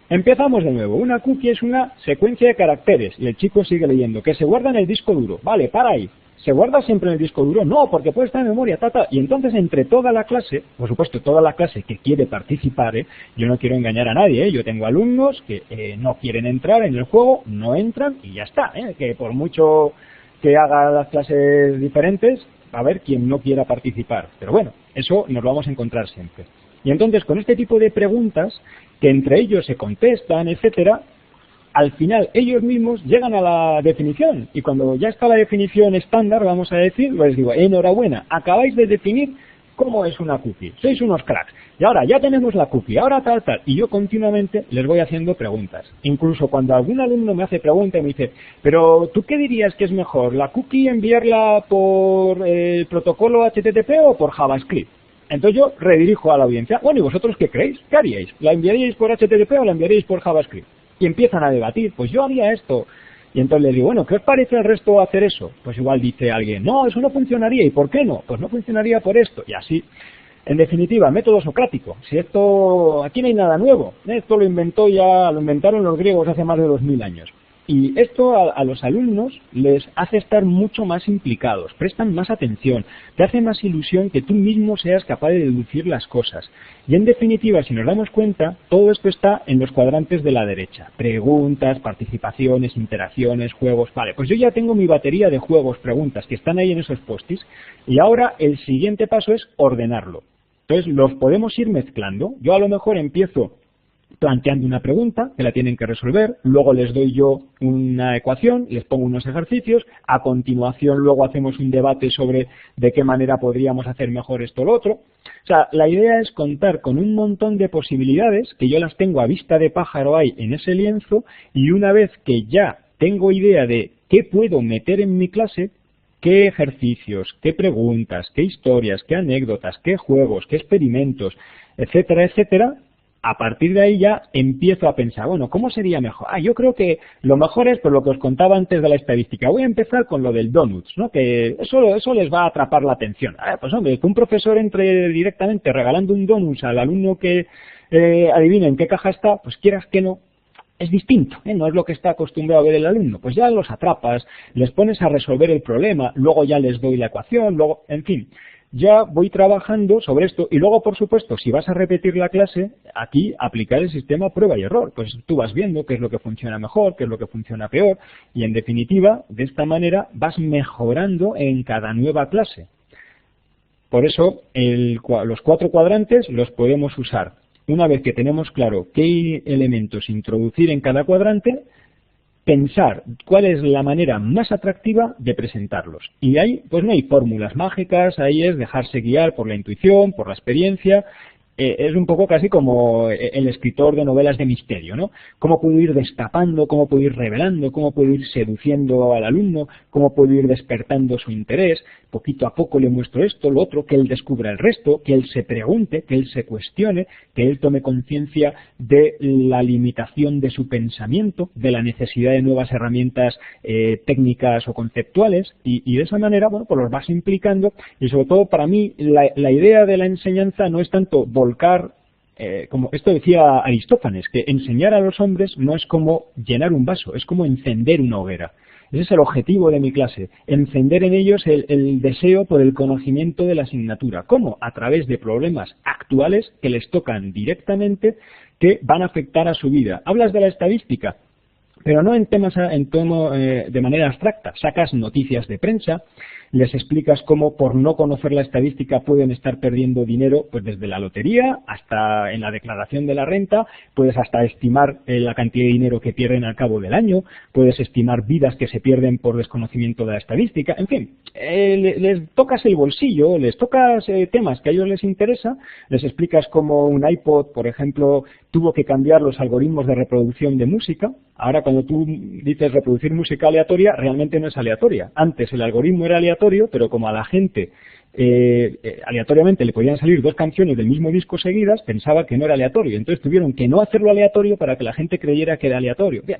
Empezamos de nuevo. Una cookie es una secuencia de caracteres. Y el chico sigue leyendo. Que se guarda en el disco duro. Vale, para ahí. ¿Se guarda siempre en el disco duro? No, porque puede estar en memoria, Y entonces entre toda la clase, por supuesto toda la clase que quiere participar, yo no quiero engañar a nadie, yo tengo alumnos que no quieren entrar en el juego, no entran y ya está, que por mucho que haga las clases diferentes, va a haber quien no quiera participar. Pero bueno, eso nos lo vamos a encontrar siempre. Y entonces con este tipo de preguntas, que entre ellos se contestan, etcétera, al final ellos mismos llegan a la definición. Y cuando ya está la definición estándar, vamos a decir, les digo, enhorabuena, acabáis de definir cómo es una cookie. Sois unos cracks. Y ahora ya tenemos la cookie, ahora tal. Y yo continuamente les voy haciendo preguntas. Incluso cuando algún alumno me hace pregunta y me dice, pero ¿tú qué dirías que es mejor? ¿La cookie enviarla por el protocolo HTTP o por JavaScript? Entonces yo redirijo a la audiencia, bueno, ¿y vosotros qué creéis? ¿Qué haríais? ¿La enviaríais por HTTP o la enviaríais por JavaScript? Y empiezan a debatir, pues yo haría esto. Y entonces les digo, bueno, ¿qué os parece al resto hacer eso? Pues igual dice alguien, no, eso no funcionaría. ¿Y por qué no? Pues no funcionaría por esto. Y así, en definitiva, método socrático. Si esto, aquí no hay nada nuevo. Esto lo inventaron los griegos hace más de 2000 años. Y esto a los alumnos les hace estar mucho más implicados, prestan más atención, te hace más ilusión que tú mismo seas capaz de deducir las cosas. Y en definitiva, si nos damos cuenta, todo esto está en los cuadrantes de la derecha. Preguntas, participaciones, interacciones, juegos. Vale, pues yo ya tengo mi batería de juegos, preguntas, que están ahí en esos post-its. Y ahora el siguiente paso es ordenarlo. Entonces los podemos ir mezclando. Yo a lo mejor empiezo planteando una pregunta que la tienen que resolver, luego les doy yo una ecuación, les pongo unos ejercicios, a continuación luego hacemos un debate sobre de qué manera podríamos hacer mejor esto o lo otro. O sea, la idea es contar con un montón de posibilidades que yo las tengo a vista de pájaro ahí en ese lienzo, y una vez que ya tengo idea de qué puedo meter en mi clase, qué ejercicios, qué preguntas, qué historias, qué anécdotas, qué juegos, qué experimentos, etcétera, etcétera, a partir de ahí ya empiezo a pensar, bueno, ¿cómo sería mejor? Yo creo que lo mejor es por lo que os contaba antes de la estadística. Voy a empezar con lo del donuts, ¿no? Que eso les va a atrapar la atención. Pues hombre, que un profesor entre directamente regalando un donuts al alumno que adivine en qué caja está, pues quieras que no, es distinto, no es lo que está acostumbrado a ver el alumno. Pues ya los atrapas, les pones a resolver el problema, luego ya les doy la ecuación, luego, en fin. Ya voy trabajando sobre esto y luego, por supuesto, si vas a repetir la clase, aquí aplicar el sistema prueba y error. Pues tú vas viendo qué es lo que funciona mejor, qué es lo que funciona peor y, en definitiva, de esta manera vas mejorando en cada nueva clase. Por eso, los 4 cuadrantes los podemos usar. Una vez que tenemos claro qué elementos introducir en cada cuadrante, pensar cuál es la manera más atractiva de presentarlos. Y ahí pues no hay fórmulas mágicas, ahí es dejarse guiar por la intuición, por la experiencia. Es un poco casi como el escritor de novelas de misterio, ¿no? Cómo puedo ir destapando, cómo puedo ir revelando, cómo puedo ir seduciendo al alumno, cómo puedo ir despertando su interés. Poquito a poco le muestro esto, lo otro, que él descubra el resto, que él se pregunte, que él se cuestione, que él tome conciencia de la limitación de su pensamiento, de la necesidad de nuevas herramientas técnicas o conceptuales, y de esa manera, bueno, pues los vas implicando. Y sobre todo, para mí, la idea de la enseñanza no es tanto volcar, como esto decía Aristófanes, que enseñar a los hombres no es como llenar un vaso, es como encender una hoguera. Ese es el objetivo de mi clase, encender en ellos el deseo por el conocimiento de la asignatura. ¿Cómo? A través de problemas actuales que les tocan directamente, que van a afectar a su vida. ¿Hablas de la estadística? pero no en temas de manera abstracta. Sacas noticias de prensa, les explicas cómo por no conocer la estadística pueden estar perdiendo dinero, pues desde la lotería hasta en la declaración de la renta, puedes hasta estimar la cantidad de dinero que pierden al cabo del año, puedes estimar vidas que se pierden por desconocimiento de la estadística, en fin, les tocas el bolsillo, les tocas temas que a ellos les interesa, les explicas cómo un iPod, por ejemplo, tuvo que cambiar los algoritmos de reproducción de música. Ahora cuando tú dices reproducir música aleatoria, realmente no es aleatoria. Antes el algoritmo era aleatorio, pero como a la gente aleatoriamente le podían salir 2 canciones del mismo disco seguidas, pensaba que no era aleatorio. Entonces tuvieron que no hacerlo aleatorio para que la gente creyera que era aleatorio. Bien,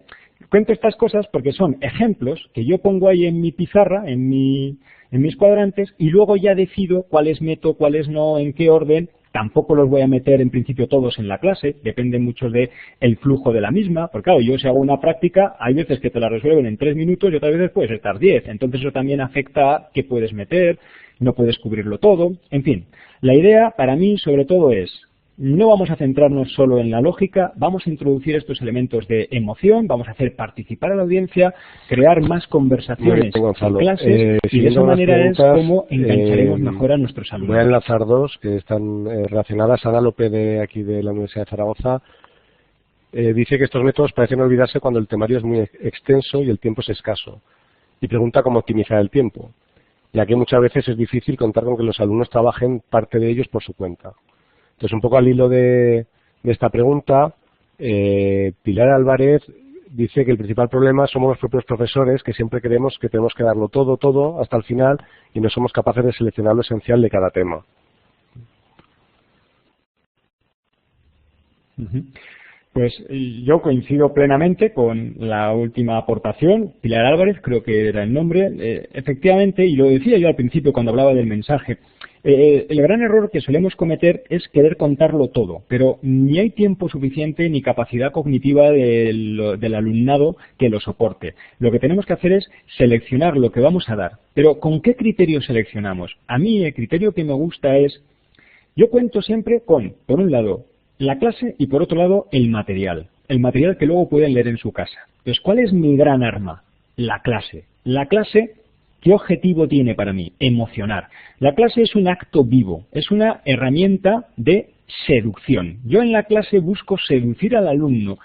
cuento estas cosas porque son ejemplos que yo pongo ahí en mi pizarra, en mis cuadrantes, y luego ya decido cuáles meto, cuáles no, en qué orden. Tampoco los voy a meter en principio todos en la clase, depende mucho del flujo de la misma, porque claro, yo si hago una práctica, hay veces que te la resuelven en 3 minutos y otras veces puedes estar 10, entonces eso también afecta a qué puedes meter, no puedes cubrirlo todo, en fin. La idea para mí sobre todo es, no vamos a centrarnos solo en la lógica, vamos a introducir estos elementos de emoción, vamos a hacer participar a la audiencia, crear más conversaciones en clases y de esa manera es como engancharemos mejor a nuestros alumnos. Voy a enlazar 2 que están relacionadas. Ana López, de aquí de la Universidad de Zaragoza, dice que estos métodos parecen olvidarse cuando el temario es muy extenso y el tiempo es escaso. Y pregunta cómo optimizar el tiempo, ya que muchas veces es difícil contar con que los alumnos trabajen parte de ellos por su cuenta. Entonces, un poco al hilo de esta pregunta, Pilar Álvarez dice que el principal problema somos los propios profesores, que siempre creemos que tenemos que darlo todo hasta el final y no somos capaces de seleccionar lo esencial de cada tema. Pues yo coincido plenamente con la última aportación. Pilar Álvarez, creo que era el nombre. Efectivamente, y lo decía yo al principio cuando hablaba del mensaje, el gran error que solemos cometer es querer contarlo todo, pero ni hay tiempo suficiente ni capacidad cognitiva del alumnado que lo soporte. Lo que tenemos que hacer es seleccionar lo que vamos a dar. Pero ¿con qué criterio seleccionamos? A mí el criterio que me gusta es, yo cuento siempre con, por un lado, la clase y por otro lado, el material que luego pueden leer en su casa. Entonces, ¿cuál es mi gran arma? La clase. La clase, ¿qué objetivo tiene para mí? Emocionar. La clase es un acto vivo, es una herramienta de seducción. Yo en la clase busco seducir al alumno,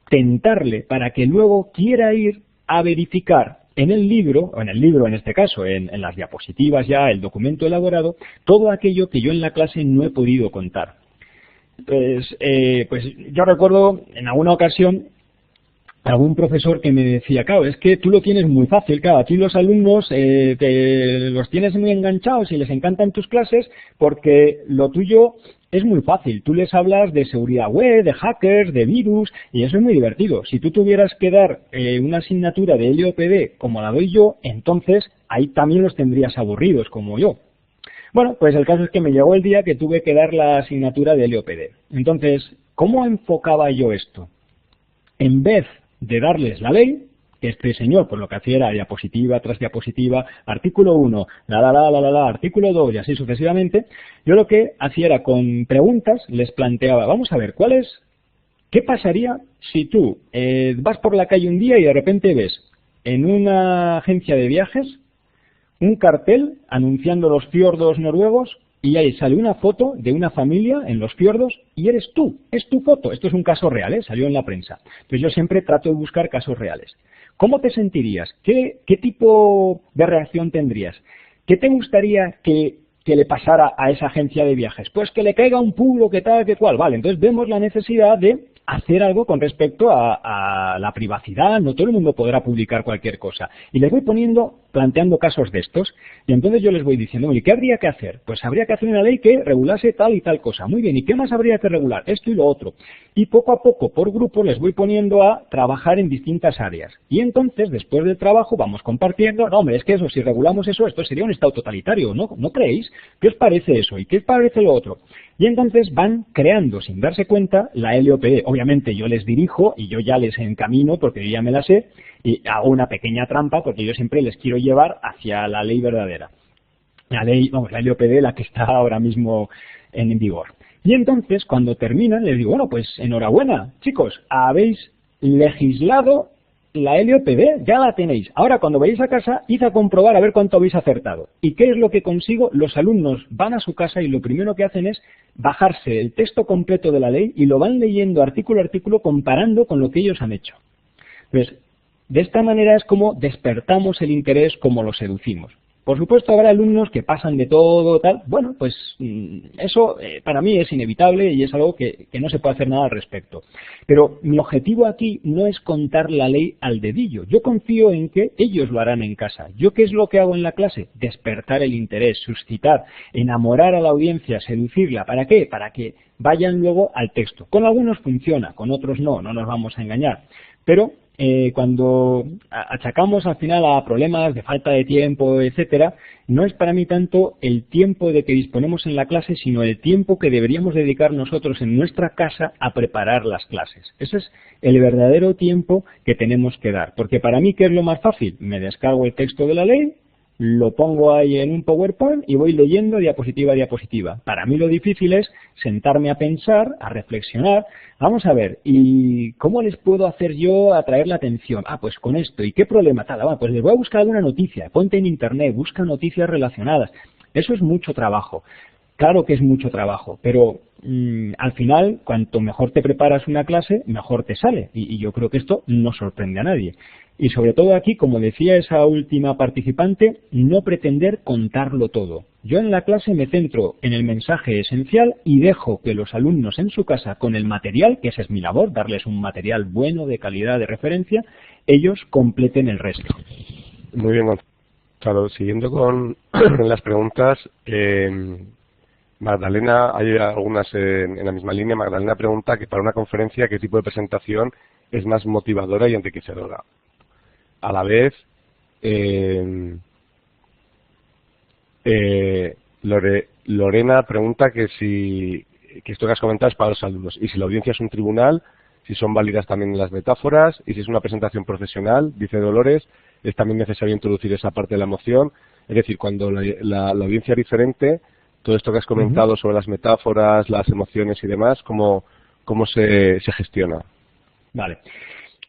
tentarle para que luego quiera ir a verificar en el libro, o en el libro en este caso, en las diapositivas ya, el documento elaborado, todo aquello que yo en la clase no he podido contar. Pues yo recuerdo en alguna ocasión algún profesor que me decía, claro, es que tú lo tienes muy fácil, claro, aquí los alumnos los tienes muy enganchados y les encantan tus clases porque lo tuyo es muy fácil. Tú les hablas de seguridad web, de hackers, de virus y eso es muy divertido. Si tú tuvieras que dar una asignatura de LOPD como la doy yo, entonces ahí también los tendrías aburridos como yo. Bueno, pues el caso es que me llegó el día que tuve que dar la asignatura de LOPD. Entonces, ¿cómo enfocaba yo esto? En vez de darles la ley, que este señor pues lo que hacía era diapositiva tras diapositiva, artículo 1, artículo 2 y así sucesivamente, yo lo que hacía era con preguntas les planteaba, vamos a ver, ¿qué pasaría si tú vas por la calle un día y de repente ves en una agencia de viajes un cartel anunciando los fiordos noruegos y ahí sale una foto de una familia en los fiordos y eres tú, es tu foto. Esto es un caso real, salió en la prensa. Entonces yo siempre trato de buscar casos reales. ¿Cómo te sentirías? ¿Qué tipo de reacción tendrías? ¿Qué te gustaría que le pasara a esa agencia de viajes? Pues que le caiga un puro, que tal, que cual. Vale, entonces vemos la necesidad de hacer algo con respecto a la privacidad. No todo el mundo podrá publicar cualquier cosa. Y les voy planteando casos de estos, y entonces yo les voy diciendo, oye, ¿qué habría que hacer? Pues habría que hacer una ley que regulase tal y tal cosa. Muy bien, ¿y qué más habría que regular? Esto y lo otro. Y poco a poco, por grupo, les voy poniendo a trabajar en distintas áreas. Y entonces, después del trabajo, vamos compartiendo, no, hombre, es que eso, si regulamos eso, esto sería un estado totalitario, ¿no? ¿No creéis? ¿Qué os parece eso? ¿Y qué os parece lo otro? Y entonces van creando, sin darse cuenta, la LOPD. Obviamente yo les dirijo y yo ya les encamino, porque yo ya me la sé, y hago una pequeña trampa, porque yo siempre les quiero llevar hacia la ley verdadera. La ley, la LOPD, la que está ahora mismo en vigor. Y entonces, cuando terminan, les digo, bueno, pues enhorabuena, chicos, habéis legislado la LOPD, ya la tenéis. Ahora, cuando vayáis a casa, id a comprobar a ver cuánto habéis acertado. ¿Y qué es lo que consigo? Los alumnos van a su casa y lo primero que hacen es bajarse el texto completo de la ley y lo van leyendo artículo a artículo comparando con lo que ellos han hecho. Pues, de esta manera es como despertamos el interés, como lo seducimos. Por supuesto, habrá alumnos que pasan de todo, tal. Bueno, pues eso para mí es inevitable y es algo que no se puede hacer nada al respecto. Pero mi objetivo aquí no es contar la ley al dedillo. Yo confío en que ellos lo harán en casa. ¿Yo qué es lo que hago en la clase? Despertar el interés, suscitar, enamorar a la audiencia, seducirla. ¿Para qué? Para que vayan luego al texto. Con algunos funciona, con otros no nos vamos a engañar. Pero cuando achacamos al final a problemas de falta de tiempo, etcétera, no es para mí tanto el tiempo de que disponemos en la clase, sino el tiempo que deberíamos dedicar nosotros en nuestra casa a preparar las clases. Ese es el verdadero tiempo que tenemos que dar. Porque para mí, ¿qué es lo más fácil? Me descargo el texto de la ley, lo pongo ahí en un PowerPoint y voy leyendo diapositiva a diapositiva. Para mí lo difícil es sentarme a pensar, a reflexionar. Vamos a ver, ¿y cómo les puedo hacer yo atraer la atención? Pues con esto. ¿Y qué problema tal? Pues les voy a buscar alguna noticia. Ponte en Internet, busca noticias relacionadas. Eso es mucho trabajo. Claro que es mucho trabajo, pero al final, cuanto mejor te preparas una clase, mejor te sale. Y yo creo que esto no sorprende a nadie. Y sobre todo aquí, como decía esa última participante, no pretender contarlo todo. Yo en la clase me centro en el mensaje esencial y dejo que los alumnos en su casa, con el material, que esa es mi labor, darles un material bueno, de calidad, de referencia, ellos completen el resto. Muy bien, Gonzalo. Siguiendo con las preguntas, Magdalena, hay algunas en la misma línea. Magdalena pregunta que para una conferencia, ¿qué tipo de presentación es más motivadora y enriquecedora? A la vez, Lorena pregunta que esto que has comentado es para los alumnos, y si la audiencia es un tribunal, si son válidas también las metáforas, y si es una presentación profesional, dice Dolores, es también necesario introducir esa parte de la emoción. Es decir, cuando la audiencia es diferente, todo esto que has comentado sobre las metáforas, las emociones y demás, ¿cómo se gestiona? Vale.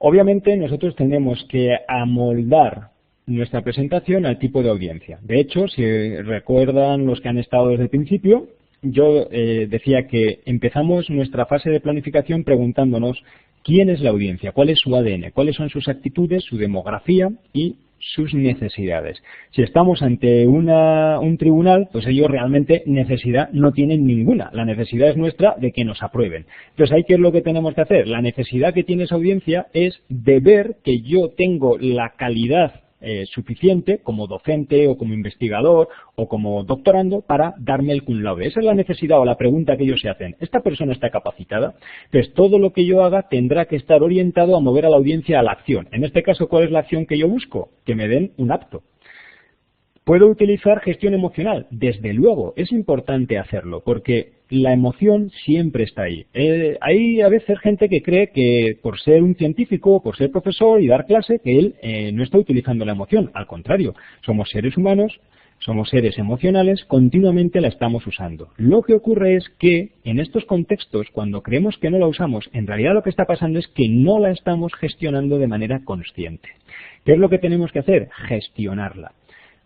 Obviamente nosotros tenemos que amoldar nuestra presentación al tipo de audiencia. De hecho, si recuerdan los que han estado desde el principio, yo decía que empezamos nuestra fase de planificación preguntándonos quién es la audiencia, cuál es su ADN, cuáles son sus actitudes, su demografía y sus necesidades. Si estamos ante un tribunal, pues ellos realmente necesidad no tienen ninguna. La necesidad es nuestra de que nos aprueben. Entonces, ¿ahí qué es lo que tenemos que hacer? La necesidad que tiene esa audiencia es de ver que yo tengo la calidad suficiente como docente o como investigador o como doctorando para darme el cum laude. Esa es la necesidad o la pregunta que ellos se hacen. ¿Esta persona está capacitada? Pues todo lo que yo haga tendrá que estar orientado a mover a la audiencia a la acción. En este caso, ¿cuál es la acción que yo busco? Que me den un apto. ¿Puedo utilizar gestión emocional? Desde luego, es importante hacerlo, porque la emoción siempre está ahí. Hay a veces gente que cree que por ser un científico, por ser profesor y dar clase, que él no está utilizando la emoción. Al contrario, somos seres humanos, somos seres emocionales, continuamente la estamos usando. Lo que ocurre es que en estos contextos, cuando creemos que no la usamos, en realidad lo que está pasando es que no la estamos gestionando de manera consciente. ¿Qué es lo que tenemos que hacer? Gestionarla.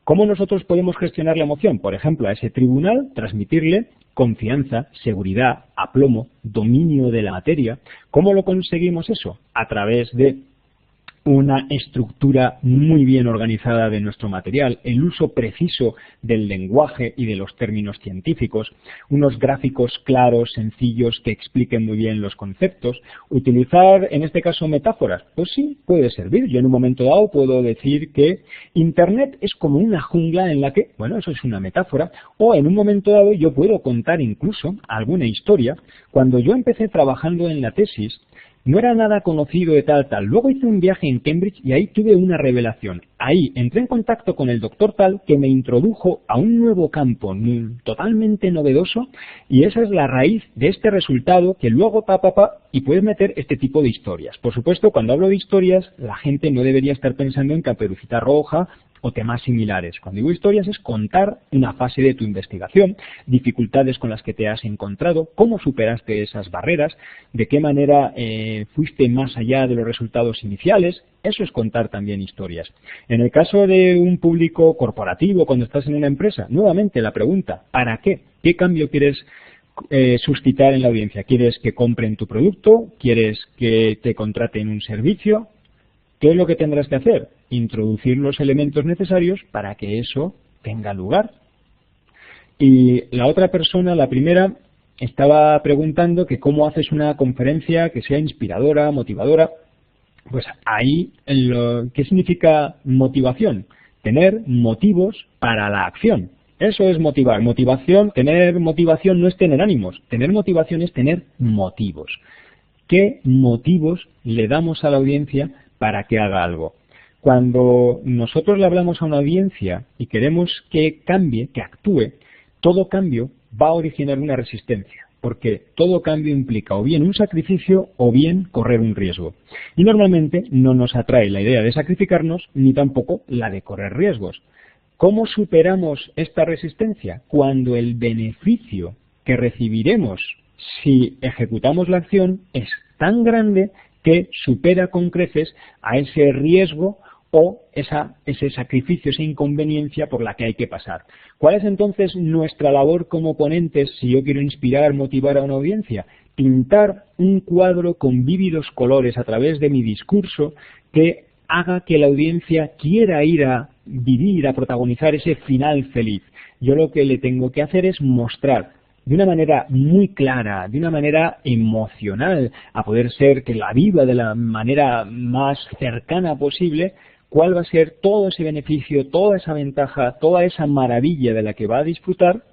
¿Cómo nosotros podemos gestionar la emoción? Por ejemplo, a ese tribunal transmitirle confianza, seguridad, aplomo, dominio de la materia. ¿Cómo lo conseguimos eso? A través de una estructura muy bien organizada de nuestro material, el uso preciso del lenguaje y de los términos científicos, unos gráficos claros, sencillos, que expliquen muy bien los conceptos. Utilizar, en este caso, metáforas, pues sí, puede servir. Yo en un momento dado puedo decir que Internet es como una jungla en la que, bueno, eso es una metáfora, o en un momento dado yo puedo contar incluso alguna historia. Cuando yo empecé trabajando en la tesis, no era nada conocido de tal. Luego hice un viaje en Cambridge y ahí tuve una revelación. Ahí entré en contacto con el doctor tal que me introdujo a un nuevo campo totalmente novedoso, y esa es la raíz de este resultado que luego y puedes meter este tipo de historias. Por supuesto, cuando hablo de historias, la gente no debería estar pensando en Caperucita Roja o temas similares. Cuando digo historias es contar una fase de tu investigación, dificultades con las que te has encontrado, cómo superaste esas barreras, de qué manera fuiste más allá de los resultados iniciales. Eso es contar también historias. En el caso de un público corporativo, cuando estás en una empresa, nuevamente la pregunta, ¿para qué? ¿Qué cambio quieres suscitar en la audiencia? ¿Quieres que compren tu producto? ¿Quieres que te contraten un servicio? ¿Qué es lo que tendrás que hacer? Introducir los elementos necesarios para que eso tenga lugar. Y la otra persona, la primera, estaba preguntando que cómo haces una conferencia que sea inspiradora, motivadora. Pues ahí, ¿qué significa motivación? Tener motivos para la acción. Eso es motivar. Motivación, tener motivación no es tener ánimos. Tener motivación es tener motivos. ¿Qué motivos le damos a la audiencia para que haga algo? Cuando nosotros le hablamos a una audiencia y queremos que cambie, que actúe, todo cambio va a originar una resistencia, porque todo cambio implica o bien un sacrificio o bien correr un riesgo. Y normalmente no nos atrae la idea de sacrificarnos ni tampoco la de correr riesgos. ¿Cómo superamos esta resistencia? Cuando el beneficio que recibiremos si ejecutamos la acción es tan grande que supera con creces a ese riesgo o ese sacrificio, esa inconveniencia por la que hay que pasar. ¿Cuál es entonces nuestra labor como ponentes si yo quiero inspirar, motivar a una audiencia? Pintar un cuadro con vívidos colores a través de mi discurso que haga que la audiencia quiera ir a vivir, a protagonizar ese final feliz. Yo lo que le tengo que hacer es mostrar de una manera muy clara, de una manera emocional, a poder ser que la viva de la manera más cercana posible, cuál va a ser todo ese beneficio, toda esa ventaja, toda esa maravilla de la que va a disfrutar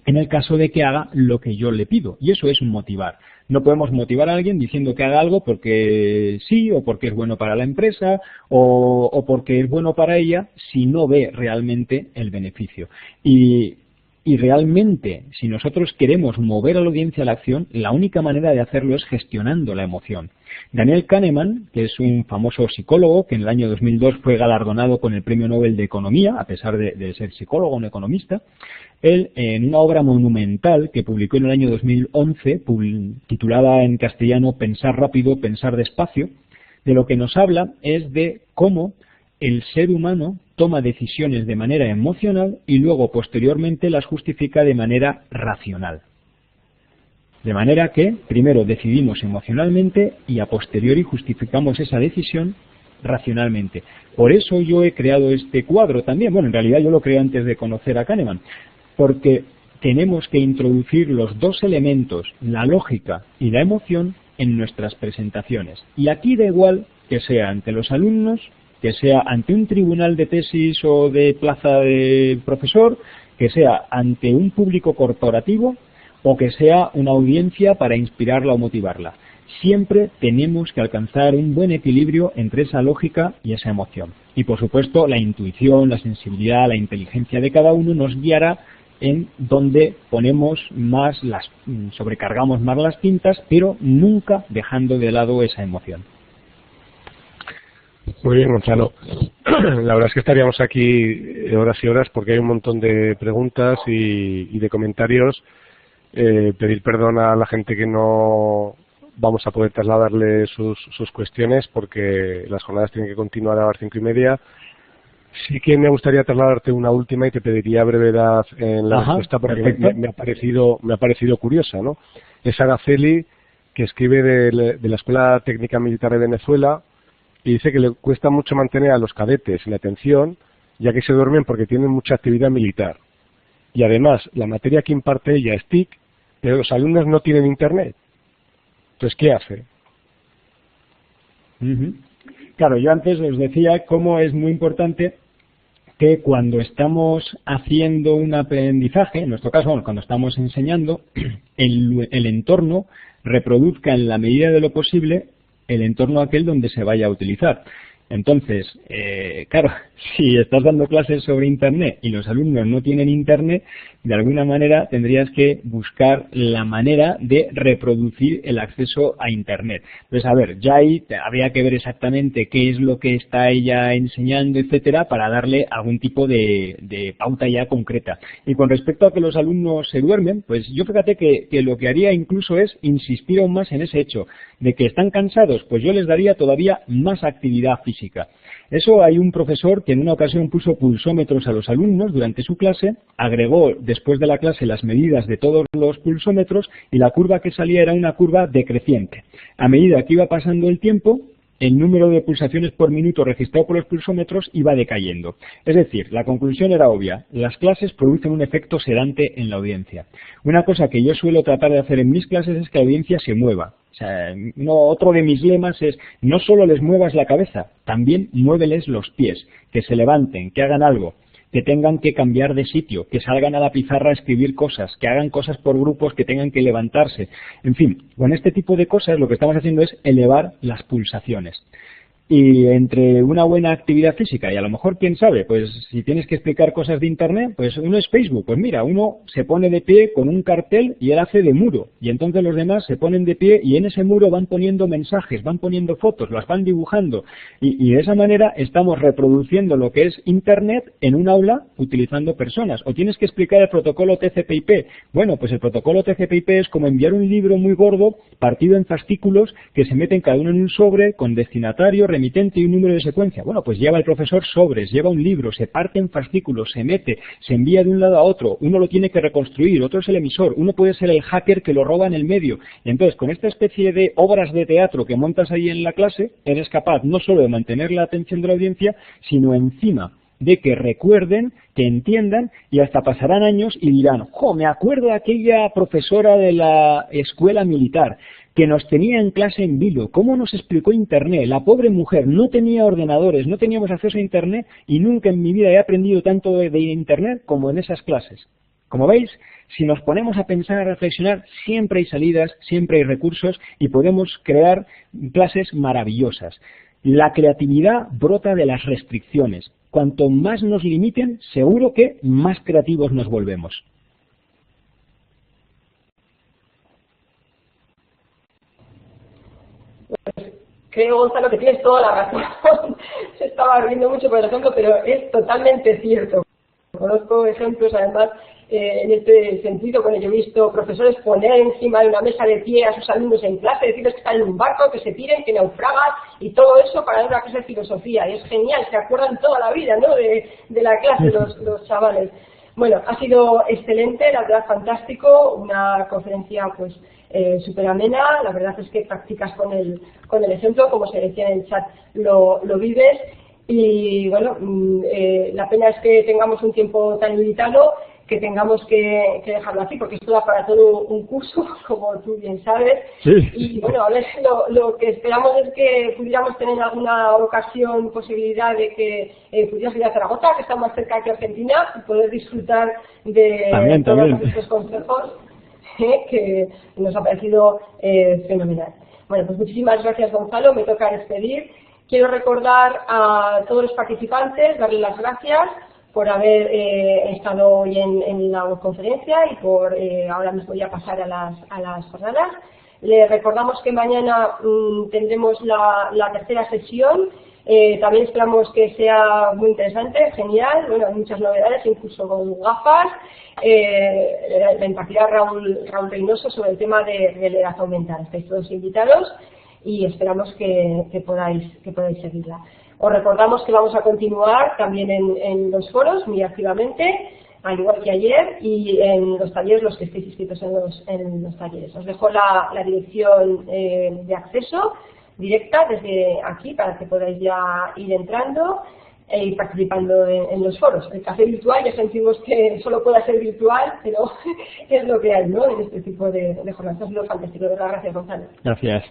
en el caso de que haga lo que yo le pido. Y eso es motivar. No podemos motivar a alguien diciendo que haga algo porque sí, o porque es bueno para la empresa, o porque es bueno para ella, si no ve realmente el beneficio. Y realmente, si nosotros queremos mover a la audiencia a la acción, la única manera de hacerlo es gestionando la emoción. Daniel Kahneman, que es un famoso psicólogo que en el año 2002 fue galardonado con el Premio Nobel de Economía, a pesar de ser psicólogo, un economista, él, en una obra monumental que publicó en el año 2011, titulada en castellano Pensar rápido, pensar despacio, de lo que nos habla es de cómo el ser humano toma decisiones de manera emocional y luego posteriormente las justifica de manera racional. De manera que primero decidimos emocionalmente y a posteriori justificamos esa decisión racionalmente. Por eso yo he creado este cuadro también. Bueno, en realidad yo lo creé antes de conocer a Kahneman, porque tenemos que introducir los dos elementos, la lógica y la emoción, en nuestras presentaciones. Y aquí da igual que sea ante los alumnos, que sea ante un tribunal de tesis o de plaza de profesor, que sea ante un público corporativo o que sea una audiencia para inspirarla o motivarla. Siempre tenemos que alcanzar un buen equilibrio entre esa lógica y esa emoción. Y por supuesto la intuición, la sensibilidad, la inteligencia de cada uno nos guiará en donde ponemos más sobrecargamos más las tintas, pero nunca dejando de lado esa emoción. Muy bien, Gonzalo. La verdad es que estaríamos aquí horas y horas porque hay un montón de preguntas y de comentarios. Pedir perdón a la gente que no vamos a poder trasladarle sus cuestiones porque las jornadas tienen que continuar a las 5:30. Sí que me gustaría trasladarte una última y te pediría brevedad en la respuesta porque me ha parecido curiosa, ¿no? Es Araceli, que escribe de la Escuela Técnica Militar de Venezuela y dice que le cuesta mucho mantener a los cadetes en atención ya que se duermen porque tienen mucha actividad militar. Y además, la materia que imparte ella es TIC, pero los alumnos no tienen internet. Entonces, ¿qué hace? Claro, yo antes os decía cómo es muy importante que cuando estamos haciendo un aprendizaje, en nuestro caso, cuando estamos enseñando, el entorno reproduzca en la medida de lo posible el entorno aquel donde se vaya a utilizar. Entonces, claro, si estás dando clases sobre Internet y los alumnos no tienen Internet, de alguna manera tendrías que buscar la manera de reproducir el acceso a Internet. Entonces, a ver, ya ahí habría que ver exactamente qué es lo que está ella enseñando, etcétera, para darle algún tipo de pauta ya concreta. Y con respecto a que los alumnos se duermen, pues yo fíjate que lo que haría incluso es insistir aún más en ese hecho de que están cansados, pues yo les daría todavía más actividad física. Eso hay un profesor que en una ocasión puso pulsómetros a los alumnos durante su clase, agregó después de la clase las medidas de todos los pulsómetros y la curva que salía era una curva decreciente. A medida que iba pasando el tiempo, el número de pulsaciones por minuto registrado por los pulsómetros iba decayendo. Es decir, la conclusión era obvia, las clases producen un efecto sedante en la audiencia. Una cosa que yo suelo tratar de hacer en mis clases es que la audiencia se mueva. O sea, otro de mis lemas es, no solo les muevas la cabeza, también muéveles los pies, que se levanten, que hagan algo, que tengan que cambiar de sitio, que salgan a la pizarra a escribir cosas, que hagan cosas por grupos, que tengan que levantarse. En fin, con este tipo de cosas lo que estamos haciendo es elevar las pulsaciones. Y entre una buena actividad física y a lo mejor, quién sabe, pues si tienes que explicar cosas de Internet, pues uno es Facebook. Pues mira, uno se pone de pie con un cartel y él hace de muro. Y entonces los demás se ponen de pie y en ese muro van poniendo mensajes, van poniendo fotos, las van dibujando. Y de esa manera estamos reproduciendo lo que es Internet en un aula utilizando personas. O tienes que explicar el protocolo TCP/IP. Bueno, pues el protocolo TCP/IP es como enviar un libro muy gordo partido en fascículos que se meten cada uno en un sobre con destinatario, remitente y un número de secuencia. Bueno, pues lleva el profesor sobres, lleva un libro, se parte en fascículos, se mete, se envía de un lado a otro, uno lo tiene que reconstruir, otro es el emisor, uno puede ser el hacker que lo roba en el medio. Y entonces, con esta especie de obras de teatro que montas ahí en la clase, eres capaz no solo de mantener la atención de la audiencia, sino encima de que recuerden, que entiendan y hasta pasarán años y dirán, ¡jo! Me acuerdo de aquella profesora de la escuela militar que nos tenía en clase en vilo, cómo nos explicó Internet, la pobre mujer no tenía ordenadores, no teníamos acceso a Internet y nunca en mi vida he aprendido tanto de Internet como en esas clases. Como veis, si nos ponemos a pensar, a reflexionar, siempre hay salidas, siempre hay recursos y podemos crear clases maravillosas. La creatividad brota de las restricciones. Cuanto más nos limiten, seguro que más creativos nos volvemos. Pues creo, Gonzalo, que tienes toda la razón. Se estaba riendo mucho por el ejemplo, pero es totalmente cierto. Conozco ejemplos, además, en este sentido, cuando yo he visto profesores poner encima de una mesa de pie a sus alumnos en clase, decirles que están en un barco, que se tiren, que naufragan, y todo eso para dar una clase de filosofía. Y es genial, se acuerdan toda la vida, ¿no?, de la clase los chavales. Bueno, ha sido excelente, la verdad, fantástico, una conferencia pues súper amena. La verdad es que practicas con el ejemplo, como se decía en el chat, lo vives. Y bueno, la pena es que tengamos un tiempo tan limitado, que tengamos que dejarlo así, porque esto da para todo un curso, como tú bien sabes. Sí. Y bueno, a ver, lo que esperamos es que pudiéramos tener en alguna ocasión posibilidad de que pudieras ir a Zaragoza, que está más cerca que Argentina, y poder disfrutar de todos estos consejos, que nos ha parecido fenomenal. Bueno, pues muchísimas gracias, Gonzalo, me toca despedir. Quiero recordar a todos los participantes, darles las gracias por haber estado hoy en la conferencia y por ahora mismo ya pasar a las jornadas. Les recordamos que mañana tendremos la tercera sesión. También esperamos que sea muy interesante, genial. Bueno, hay muchas novedades, incluso con gafas. La impartirá Raúl Reynoso sobre el tema de realidad aumentada. Estáis todos invitados y esperamos que podáis seguirla. Os recordamos que vamos a continuar también en los foros muy activamente, al igual que ayer, y en los talleres, los que estéis inscritos en los talleres. Os dejo la dirección de acceso directa desde aquí para que podáis ya ir entrando e ir participando en los foros. El café virtual ya sentimos que solo puede ser virtual, pero es lo que hay, ¿no?, en este tipo de jornadas. Es lo fantástico. De verdad, gracias, Gonzalo. Gracias.